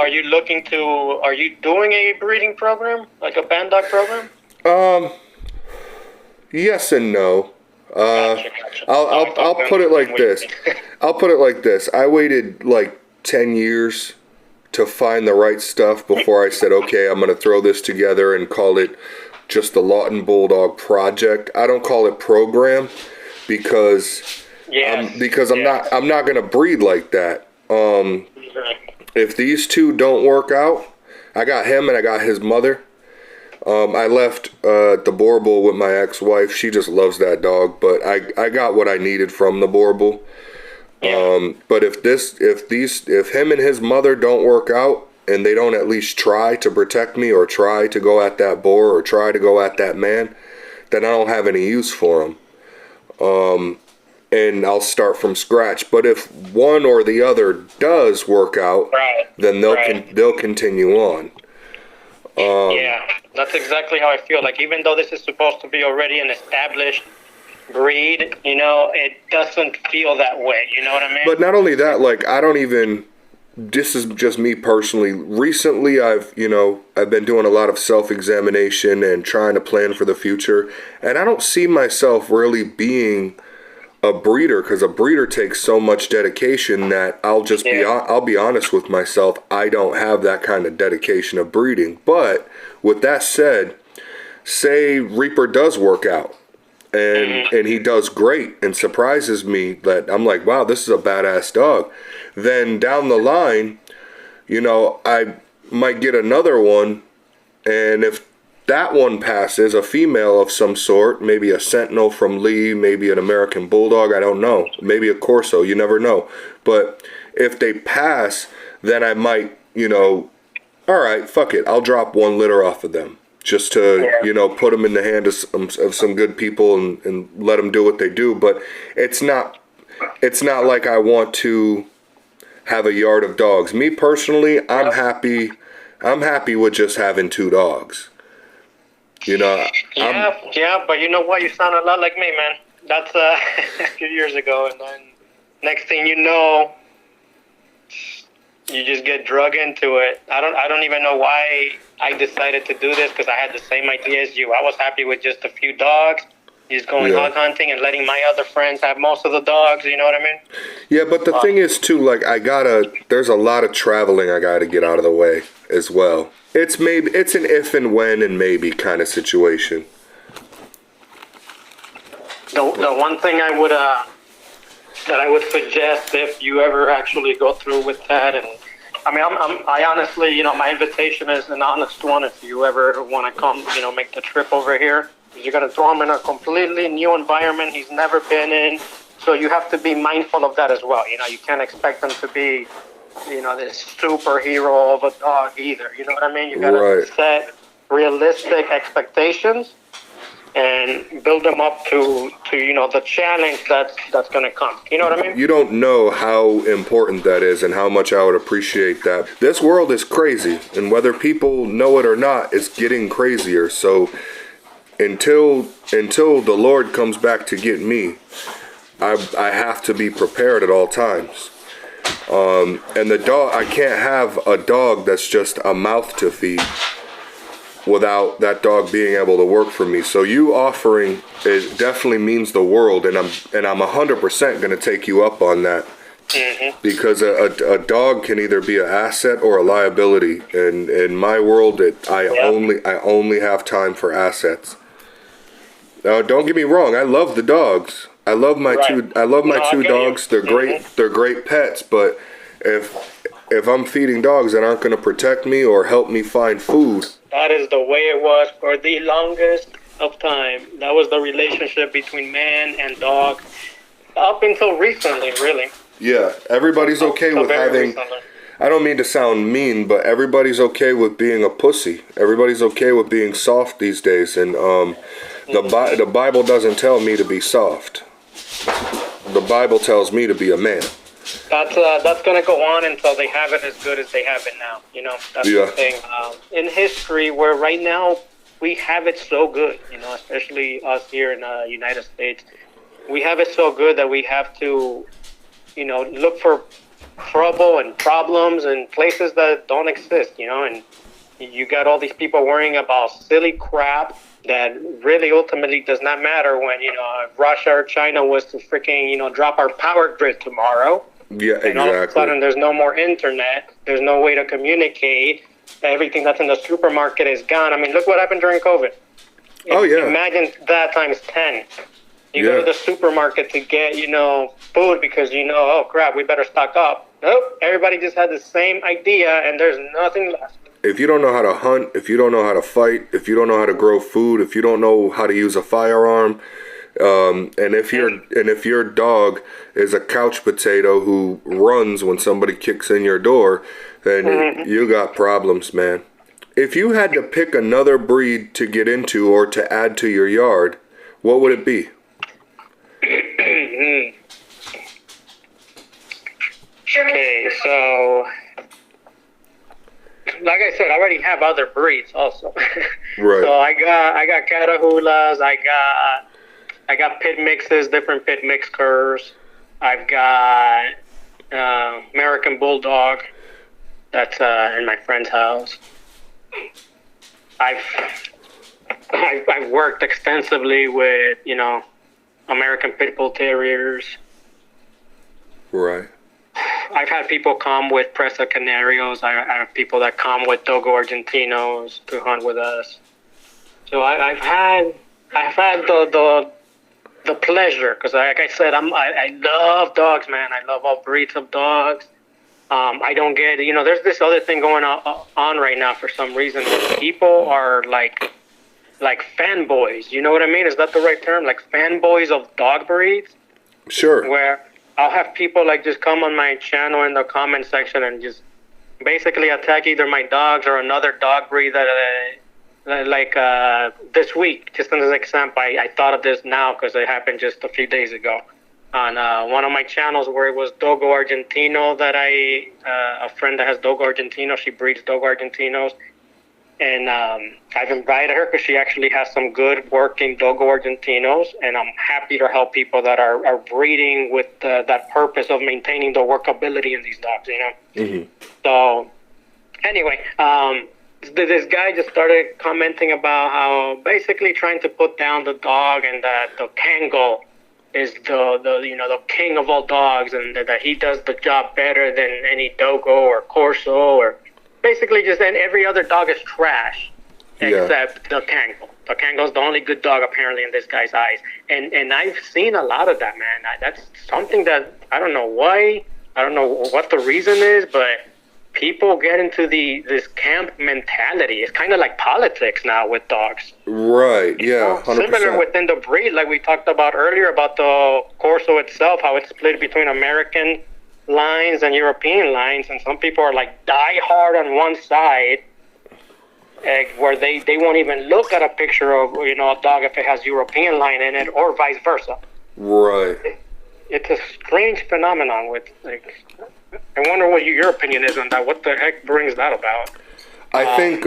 doing a breeding program, like a band dog program? Yes and no. Gotcha. I'll put it like this. I waited like 10 years to find the right stuff before I said, okay, I'm going to throw this together and call it just the Lawton Bulldog Project. I don't call it program because I'm not going to breed like that. If these two don't work out, I got him and I got his mother. I left the Borbal with my ex-wife. She just loves that dog, but I got what I needed from the Borbal. Yeah. But if him and his mother don't work out and they don't at least try to protect me or try to go at that boar or try to go at that man, then I don't have any use for them. And I'll start from scratch. But if one or the other does work out, then they'll continue on. Yeah, that's exactly how I feel. Like, even though this is supposed to be already an established breed, it doesn't feel that way. You know what I mean? But not only that, this is just me personally. Recently, I've been doing a lot of self-examination and trying to plan for the future. And I don't see myself really being a breeder, because a breeder takes so much dedication that I'll be honest with myself. I don't have that kind of dedication of breeding. But with that said, say Reaper does work out. And he does great and surprises me that I'm like, wow, this is a badass dog. Then down the line, I might get another one, and if that one passes, a female of some sort, maybe a Sentinel from Lee, maybe an American Bulldog, I don't know. Maybe a Corso, you never know. But if they pass, then I might, all right, fuck it. I'll drop 1 litter off of them just to, put them in the hand of some good people and let them do what they do. But it's not like I want to have a yard of dogs. Me personally, I'm happy with just having 2 dogs. Yeah, but you know what? You sound a lot like me, man. That's a few years ago, and then next thing you know, you just get drug into it. I don't even know why I decided to do this, because I had the same idea as you. I was happy with just a few dogs, just going hog hunting and letting my other friends have most of the dogs, you know what I mean? Yeah, but the thing is too, like, there's a lot of traveling I gotta get out of the way as well. It's an if and when and maybe kind of situation. The one thing I would suggest, if you ever actually go through with that, and I honestly, my invitation is an honest one. If you ever want to come, make the trip over here, you're gonna throw him in a completely new environment he's never been in. So you have to be mindful of that as well. You can't expect him to be, this superhero of a dog either. You know what I mean? You gotta set realistic expectations and build them up to the challenge that's going to come. You know what I mean? You don't know how important that is and how much I would appreciate that. This world is crazy, and whether people know it or not, it's getting crazier. So until the Lord comes back to get me, I have to be prepared at all times. And the dog, I can't have a dog that's just a mouth to feed without that dog being able to work for me. So you offering it definitely means the world, and I'm 100% going to take you up on that. Mm-hmm. Because a dog can either be an asset or a liability, and in my world, I only have time for assets. Now, don't get me wrong, I love the dogs. I love my two dogs. They're great. Mm-hmm. They're great pets, but if I'm feeding dogs that aren't going to protect me or help me find food. That is the way it was for the longest of time. That was the relationship between man and dog up until recently, really. Yeah, everybody's okay with having... Recently. I don't mean to sound mean, but everybody's okay with being a pussy. Everybody's okay with being soft these days, and the Bible doesn't tell me to be soft. The Bible tells me to be a man. That's going to go on until they have it as good as they have it now. That's the thing. In history, where right now we have it so good, especially us here in the United States, we have it so good that we have to, look for trouble and problems and places that don't exist, and you got all these people worrying about silly crap that really ultimately does not matter when, if Russia or China was to freaking, drop our power grid tomorrow. Yeah, exactly. And all of a sudden there's no more internet, there's no way to communicate, everything that's in the supermarket is gone. I mean, look what happened during COVID. Imagine that times 10. You go to the supermarket to get, food because oh crap, we better stock up. Nope, everybody just had the same idea and there's nothing left. If you don't know how to hunt, if you don't know how to fight, if you don't know how to grow food, if you don't know how to use a firearm, and if your dog is a couch potato who runs when somebody kicks in your door, then you got problems, man. If you had to pick another breed to get into or to add to your yard, what would it be? Okay, so like I said, I already have other breeds also. Right. So I got Catahulas, I got pit mixes, different pit mix curs. I've got American Bulldog. That's in my friend's house. I've worked extensively with American Pit Bull Terriers. Right. I've had people come with Presa Canarios. I have people that come with Dogo Argentinos to hunt with us. So I've had the pleasure, because like I said, I love dogs, man. I love all breeds of dogs. I don't get, there's this other thing going on right now for some reason where people are like like fanboys. You know what I mean? Is that the right term? Like fanboys of dog breeds? Sure. Where I'll have people like just come on my channel in the comment section and just basically attack either my dogs or another dog breed that, this week, just as an example, I thought of this now because it happened just a few days ago on one of my channels where it was Dogo Argentino that a friend that has Dogo Argentino, she breeds Dogo Argentinos. And I've invited her because she actually has some good working Dogo Argentinos, and I'm happy to help people that are breeding with that purpose of maintaining the workability in these dogs, you know? Mm-hmm. So, anyway, this guy just started commenting about how basically trying to put down the dog and that the Kango is the king of all dogs and that he does the job better than any Dogo or Corso or... Basically, just then every other dog is trash except the Kango. The Kango's the only good dog apparently in this guy's eyes, and I've seen a lot of that, man. That's something that I don't know why. I don't know what the reason is, but people get into this camp mentality. It's kind of like politics now with dogs. Right. Yeah. 100%. Similar within the breed, like we talked about earlier about the Corso itself, how it's split between American lines and European lines, and some people are like die hard on one side, where they won't even look at a picture of a dog if it has European line in it, or vice versa. Right. It's a strange phenomenon. With I wonder what your opinion is on that. What the heck brings that about? I think,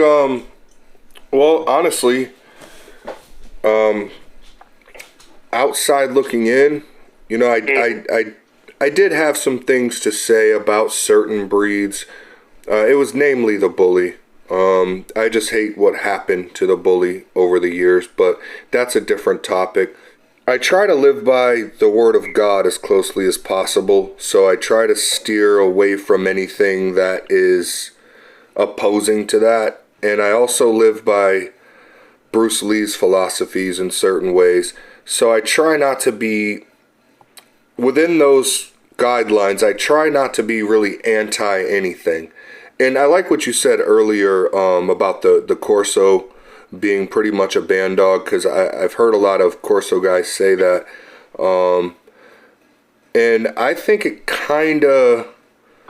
well, honestly, outside looking in, I did have some things to say about certain breeds. It was namely the bully. I just hate what happened to the bully over the years, but that's a different topic. I try to live by the word of God as closely as possible, so I try to steer away from anything that is opposing to that. And I also live by Bruce Lee's philosophies in certain ways, so I try not to be within those guidelines. I try not to be really anti anything. And I like what you said earlier about the Corso being pretty much a band dog, because I've heard a lot of Corso guys say that. And I think it kind of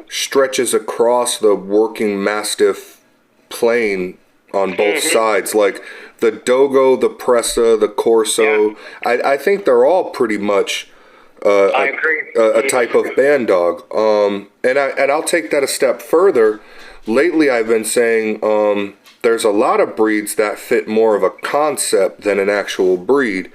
stretches across the working Mastiff plane on both sides. Like the Dogo, the Presa, the Corso, I think they're all pretty much I agree. A type of band dog. And I'll take that a step further. Lately, I've been saying there's a lot of breeds that fit more of a concept than an actual breed.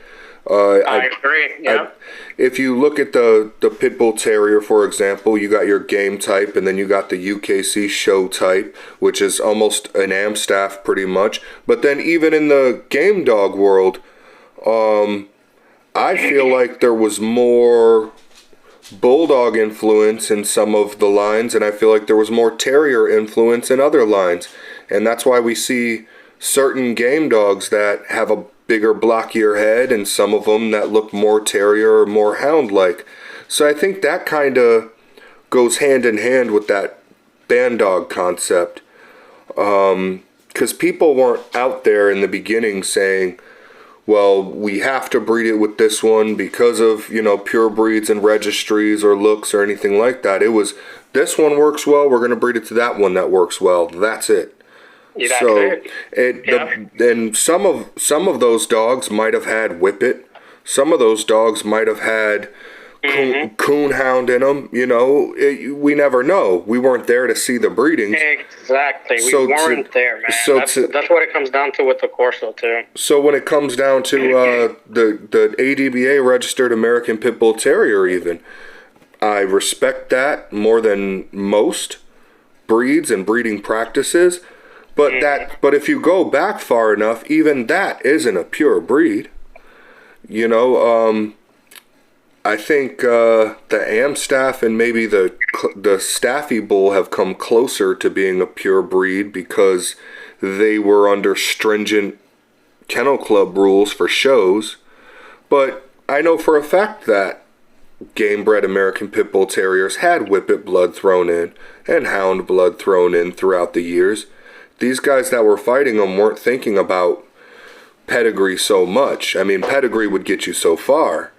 I agree. Yeah. If you look at the Pit Bull Terrier, for example, you got your game type, and then you got the UKC show type, which is almost an Amstaff pretty much. But then even in the game dog world, I feel like there was more bulldog influence in some of the lines, and I feel like there was more terrier influence in other lines. And that's why we see certain game dogs that have a bigger, blockier head, and some of them that look more terrier or more hound-like. So I think that kind of goes hand in hand with that band dog concept. Because people weren't out there in the beginning saying, well, we have to breed it with this one because of, pure breeds and registries or looks or anything like that. It was, this one works well, we're going to breed it to that one that works well. That's it. Yeah, So, and some of those dogs might have had Whippet. Some of those dogs might have had coonhound in them. We never know. We weren't there to see the breedings. Exactly. We weren't there, man. So that's what it comes down to with the Corso, too. So when it comes down to the ADBA registered American Pit Bull Terrier even, I respect that more than most breeds and breeding practices. But if you go back far enough, even that isn't a pure breed. I think the Amstaff and maybe the Staffy Bull have come closer to being a pure breed because they were under stringent kennel club rules for shows. But I know for a fact that game-bred American Pit Bull Terriers had Whippet blood thrown in and Hound blood thrown in throughout the years. These guys that were fighting them weren't thinking about pedigree so much. I mean, pedigree would get you so far,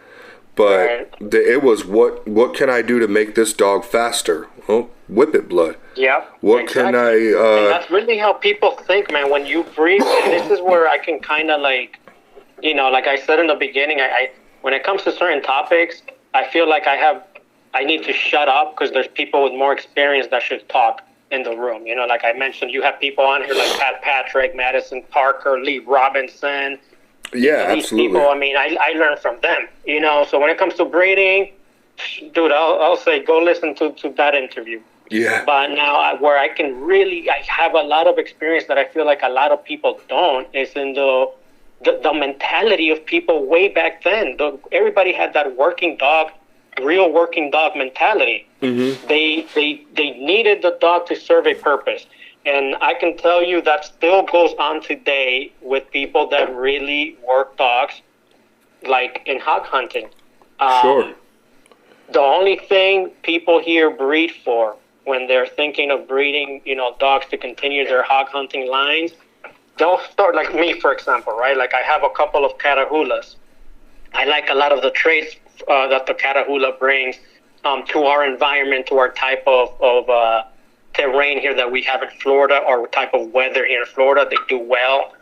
but it was what can I do to make this dog faster? Well, whip it, blood. Yeah. What can I? And that's really how people think, man. When you breed, and this is where I can kind of like, like I said in the beginning, I when it comes to certain topics, I feel like I need to shut up because there's people with more experience that should talk in the room. Like I mentioned, you have people on here like Pat Patrick, Madison Parker, Lee Robinson. Yeah, these absolutely. people, I mean, I learn from them, So when it comes to breeding, dude, I'll say go listen to that interview. Yeah. But now where I have a lot of experience that I feel like a lot of people don't is in the mentality of people way back then. Everybody had that real working dog mentality. Mm-hmm. They needed the dog to serve a purpose. And I can tell you that still goes on today with people that really work dogs, like in hog hunting. Sure. The only thing people here breed for when they're thinking of breeding, dogs to continue their hog hunting lines, they'll start like me, for example, right? Like I have a couple of Catahoulas. I like a lot of the traits that the Catahoula brings to our environment, to our type of terrain here that we have in Florida, or type of weather here in Florida. They do well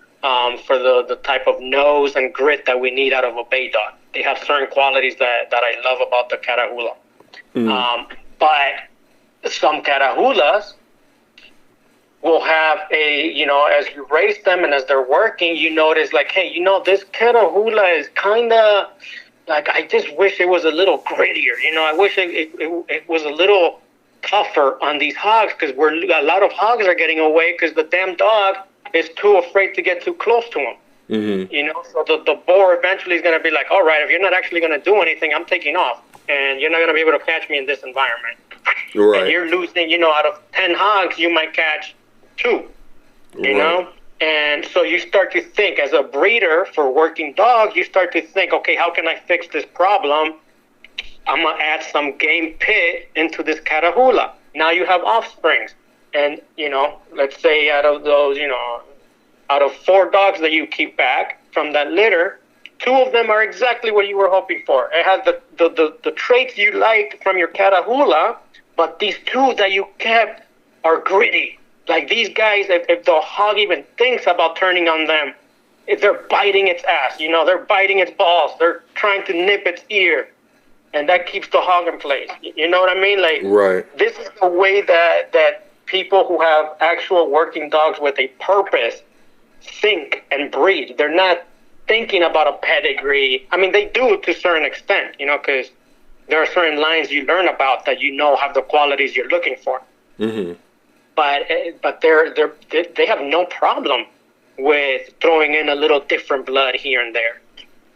for the type of nose and grit that we need out of a bay dog. They have certain qualities that I love about the Catahoula. But some Catahoulas will have as you raise them and as they're working, you notice like, hey, this Catahoula is kind of like, I just wish it was a little grittier. I wish it was a little tougher on these hogs, because a lot of hogs are getting away because the damn dog is too afraid to get too close to them. Mm-hmm. So the boar eventually is going to be like, all right, if you're not actually going to do anything, I'm taking off, and you're not going to be able to catch me in this environment. Right. And you're losing, out of 10 hogs, you might catch 2, Right. And so you start to think, as a breeder for working dogs, you start to think, okay, how can I fix this problem? I'm going to add some game pit into this Catahoula. Now you have offsprings. And, let's say out of those, out of 4 dogs that you keep back from that litter, 2 of them are exactly what you were hoping for. It has the traits you liked from your Catahoula, but these 2 that you kept are gritty. Like these guys, if the hog even thinks about turning on them, if they're biting its ass, they're biting its balls, they're trying to nip its ear. And that keeps the hog in place. You know what I mean? Like, Right. This is the way that people who have actual working dogs with a purpose think and breed. They're not thinking about a pedigree. I mean, they do to a certain extent, because there are certain lines you learn about that have the qualities you're looking for. Mm-hmm. But they have no problem with throwing in a little different blood here and there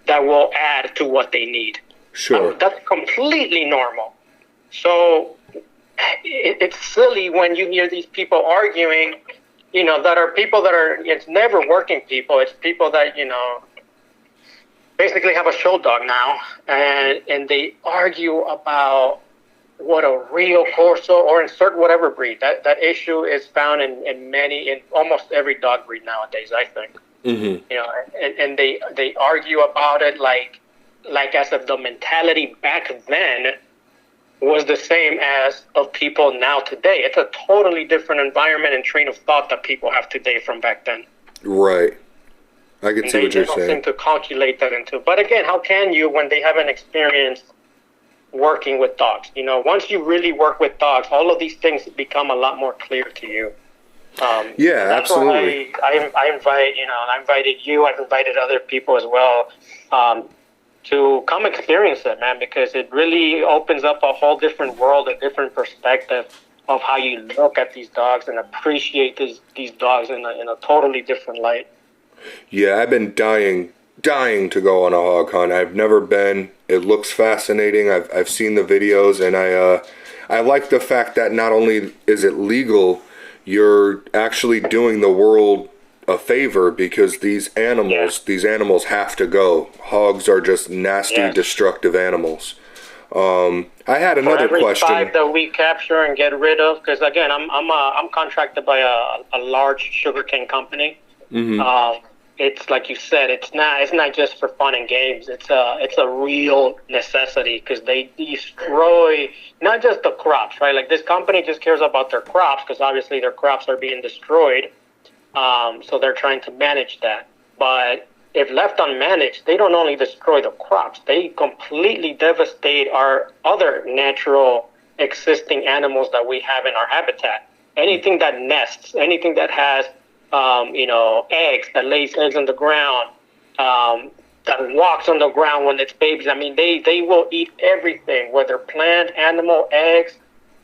that will add to what they need. Sure. That's completely normal. So it's silly when you hear these people arguing, that are people that are, it's never working people. It's people that, basically have a show dog now, and they argue about what a real Corso, or insert whatever breed. That issue is found in almost every dog breed nowadays, I think. Mm-hmm. And they argue about it like as if the mentality back then was the same as of people now today. It's a totally different environment and train of thought that people have today from back then. Right. I can see what you're They don't saying. seem to calculate that into. But again, how can you when they haven't experienced working with dogs? Once you really work with dogs, all of these things become a lot more clear to you. Yeah, that's absolutely. Why I invited you. I've invited other people as well to come experience it, man, because it really opens up a whole different world, a different perspective of how you look at these dogs and appreciate these dogs in a totally different light. Yeah, I've been dying to go on a hog hunt. I've never been. It looks fascinating. I've seen the videos, and I like the fact that not only is it legal, you're actually doing the world a favor, because these animals have to go. Hogs are just nasty, destructive animals. I had another question. For every 5 that we capture and get rid of, because again, I'm contracted by a large sugarcane company. Mm-hmm. it's like you said, it's not just for fun and games. It's a real necessity because they destroy not just the crops, right? Like this company just cares about their crops because obviously their crops are being destroyed. So they're trying to manage that. But if left unmanaged, they don't only destroy the crops, they completely devastate our other natural existing animals that we have in our habitat. Anything that nests, anything that has, eggs, that lays eggs on the ground, that walks on the ground when it's babies. I mean, they will eat everything, whether plant, animal, eggs.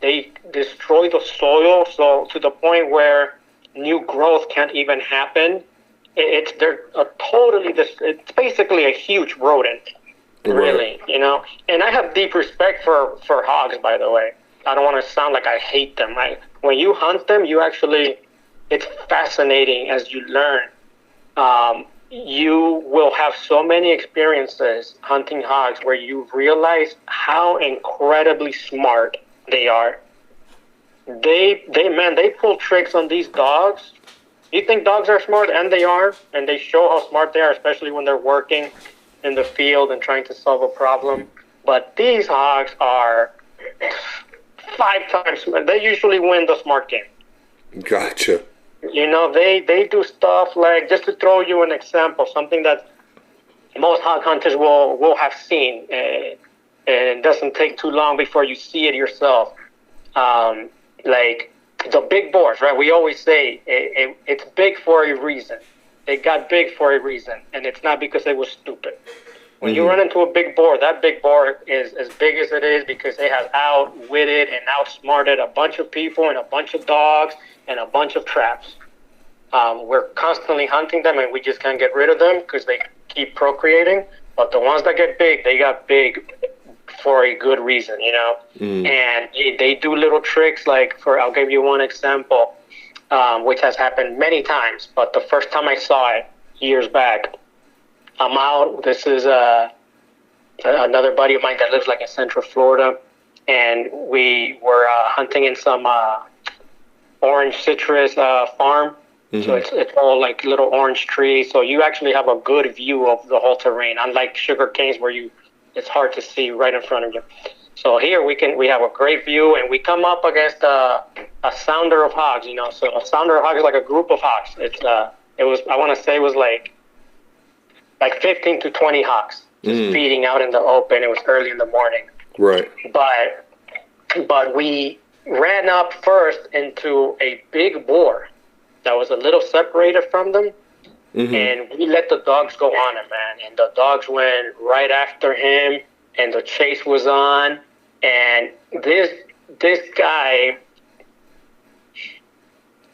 They destroy the soil, so to the point where new growth can't even happen. It's basically a huge rodent, really, And I have deep respect for hogs, by the way. I don't want to sound like I hate them. When you hunt them, it's fascinating as you learn. You will have so many experiences hunting hogs where you realize how incredibly smart they are. They pull tricks on these dogs. You think dogs are smart, and they are, and they show how smart they are, especially when they're working in the field and trying to solve a problem. But these hogs are 5 times smart. They usually win the smart game. Gotcha. They do stuff like, just to throw you an example, something that most hog hunters will have seen, and it doesn't take too long before you see it yourself. Like the big boars, right? We always say it's big for a reason. It got big for a reason, and it's not because it was stupid. When you run into a big boar, that big boar is as big as it is because it has outwitted and outsmarted a bunch of people and a bunch of dogs and a bunch of traps. We're constantly hunting them, and we just can't get rid of them because they keep procreating. But the ones that get big, they got big for a good reason, And they do little tricks. I'll give you one example, which has happened many times. But the first time I saw it years back, I'm out. This is another buddy of mine that lives in Central Florida, and we were hunting in some orange citrus farm. So it's all little orange trees. So you actually have a good view of the whole terrain, unlike sugar canes where it's hard to see right in front of you. So here we have a great view, and we come up against a sounder of hogs. So a sounder of hogs is like a group of hogs. I want to say it was like 15 to 20 hogs just feeding out in the open. It was early in the morning. Right. But we ran up first into a big boar that was a little separated from them. And we let the dogs go on him, man. And the dogs went right after him, and the chase was on. And this guy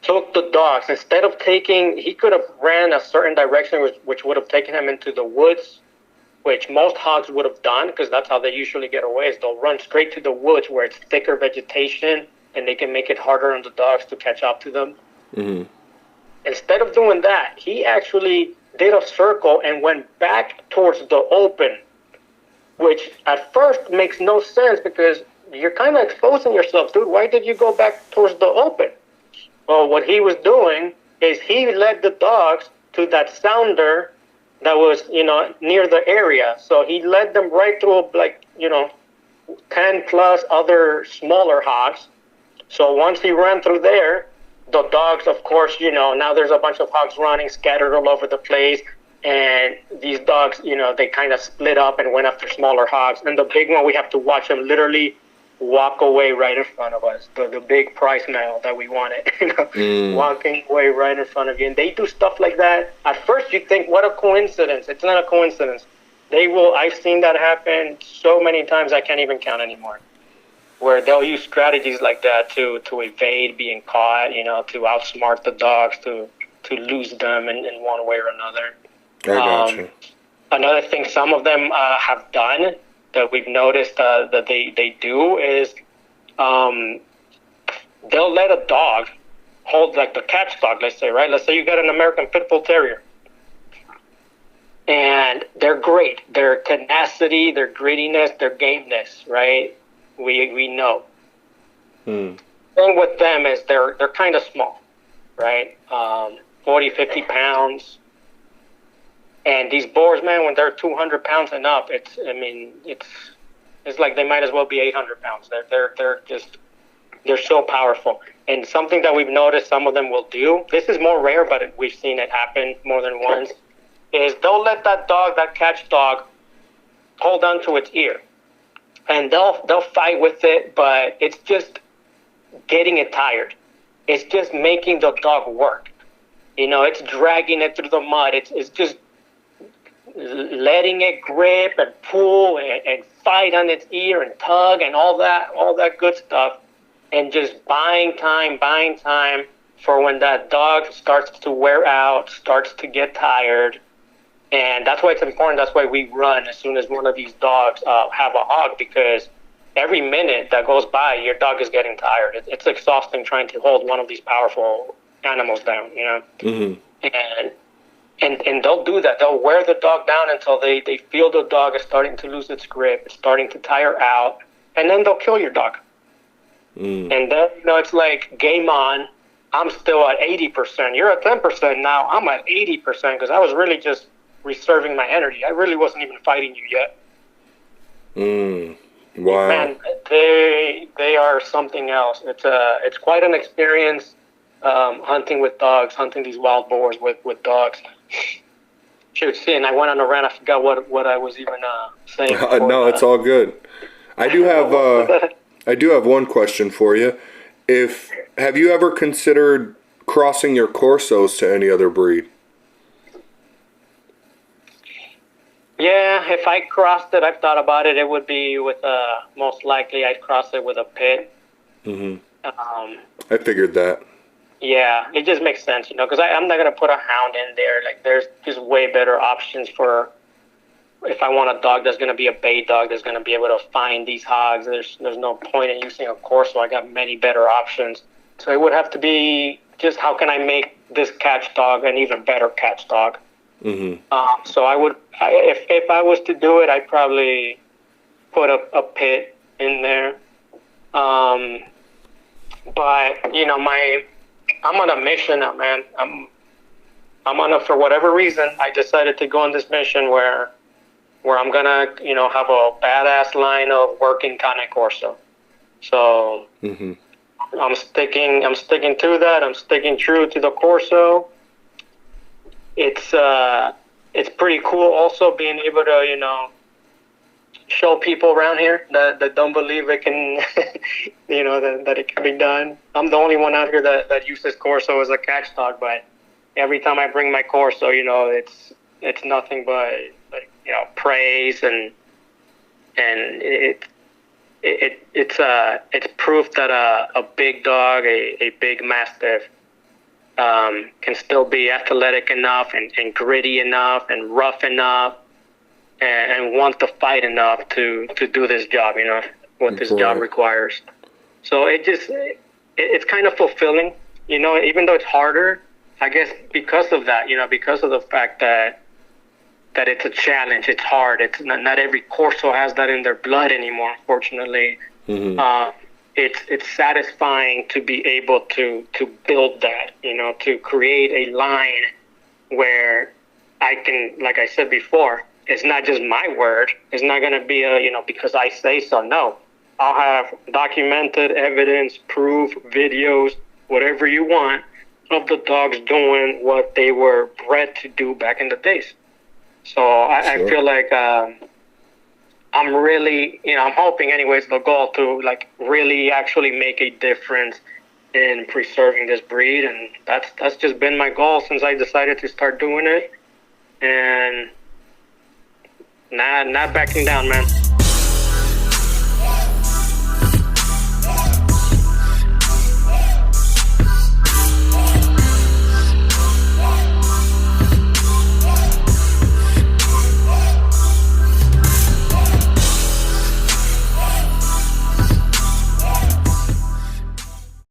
took the dogs. Instead of he could have ran a certain direction, which would have taken him into the woods, which most hogs would have done, because that's how they usually get away, is they'll run straight to the woods where it's thicker vegetation, and they can make it harder on the dogs to catch up to them. Instead of doing that, he actually did a circle and went back towards the open, which at first makes no sense because you're kind of exposing yourself, dude. Why did you go back towards the open? Well, what he was doing is he led the dogs to that sounder that was, near the area. So he led them right through 10 plus other smaller hogs. So once he ran through there, the dogs, of course, now there's a bunch of hogs running scattered all over the place. And these dogs, they kind of split up and went after smaller hogs. And the big one, we have to watch him literally walk away right in front of us. The big prize medal that we wanted, walking away right in front of you. And they do stuff like that. At first, you think, what a coincidence. It's not a coincidence. I've seen that happen so many times I can't even count anymore, where they'll use strategies like that to evade being caught, to outsmart the dogs, to lose them in one way or another. I gotcha. Another thing some of them have done that we've noticed that they do is they'll let a dog hold, the catch dog, let's say, right? Let's say you got an American Pit Bull Terrier. And they're great. Their tenacity, their grittiness, their gameness, right? We know. Thing with them is they're kind of small, right? 40, 50 pounds. And these boars, man, when they're 200 pounds and up, it's like they might as well be 800 pounds. They're so powerful. And something that we've noticed some of them will do, this is more rare, but we've seen it happen more than once, is they'll let that catch dog, hold on to its ear. And they'll fight with it, but it's just getting it tired. It's just making the dog work. It's dragging it through the mud. It's just letting it grip and pull and fight on its ear and tug and all that good stuff, and just buying time for when that dog starts to wear out, starts to get tired. And that's why it's important. That's why we run as soon as one of these dogs have a hog, because every minute that goes by, your dog is getting tired. It's exhausting trying to hold one of these powerful animals down, Mm-hmm. And they'll do that. They'll wear the dog down until they feel the dog is starting to lose its grip, it's starting to tire out, and then they'll kill your dog. And then, it's like, game on. I'm still at 80%. You're at 10% now. I'm at 80% because I was really just reserving my energy. I really wasn't even fighting you yet. Wow. Man, they are something else. It's quite an experience, hunting with dogs, hunting these wild boars with dogs. Shoot, see, and I went on a rant. I forgot what I was even saying. No, it's all good. I do have one question for you. Have you ever considered crossing your Corsos to any other breed? Yeah, if I crossed it, I've thought about it. It would be with most likely I'd cross it with a pit. Mm-hmm. I figured that. Yeah, it just makes sense, because I'm not gonna put a hound in there. Like, there's just way better options for if I want a dog that's gonna be a bait dog that's gonna be able to find these hogs. There's no point in using a Corso. I got many better options. So it would have to be just, how can I make this catch dog an even better catch dog? Mm-hmm. So I would, if I was to do it, I'd probably put a pit in there. But I'm on a mission now, man. I'm on for whatever reason, I decided to go on this mission where I'm gonna, have a badass line of working Cane Corso. So mm-hmm. I'm sticking to that. I'm sticking true to the Corso. It's pretty cool also being able to, show people around here that don't believe it can, that it can be done. I'm the only one out here that uses Corso as a catch dog, but every time I bring my Corso, it's nothing but praise, and it's proof that a big dog, a big Mastiff, can still be athletic enough and gritty enough and rough enough and want to fight enough to do this job, what this job requires. So it's kind of fulfilling, even though it's harder, I guess, because of that, because of the fact that it's a challenge, it's hard. It's not every Corso has that in their blood anymore, unfortunately. Mm-hmm. It's satisfying to be able to build that, to create a line where I can, like I said before, it's not just my word. It's not going to be because I say so. No, I'll have documented evidence, proof, videos, whatever you want, of the dogs doing what they were bred to do back in the days. So I feel like I'm really, I'm hoping anyways, the goal to really actually make a difference in preserving this breed. And that's just been my goal since I decided to start doing it. And not backing down, man.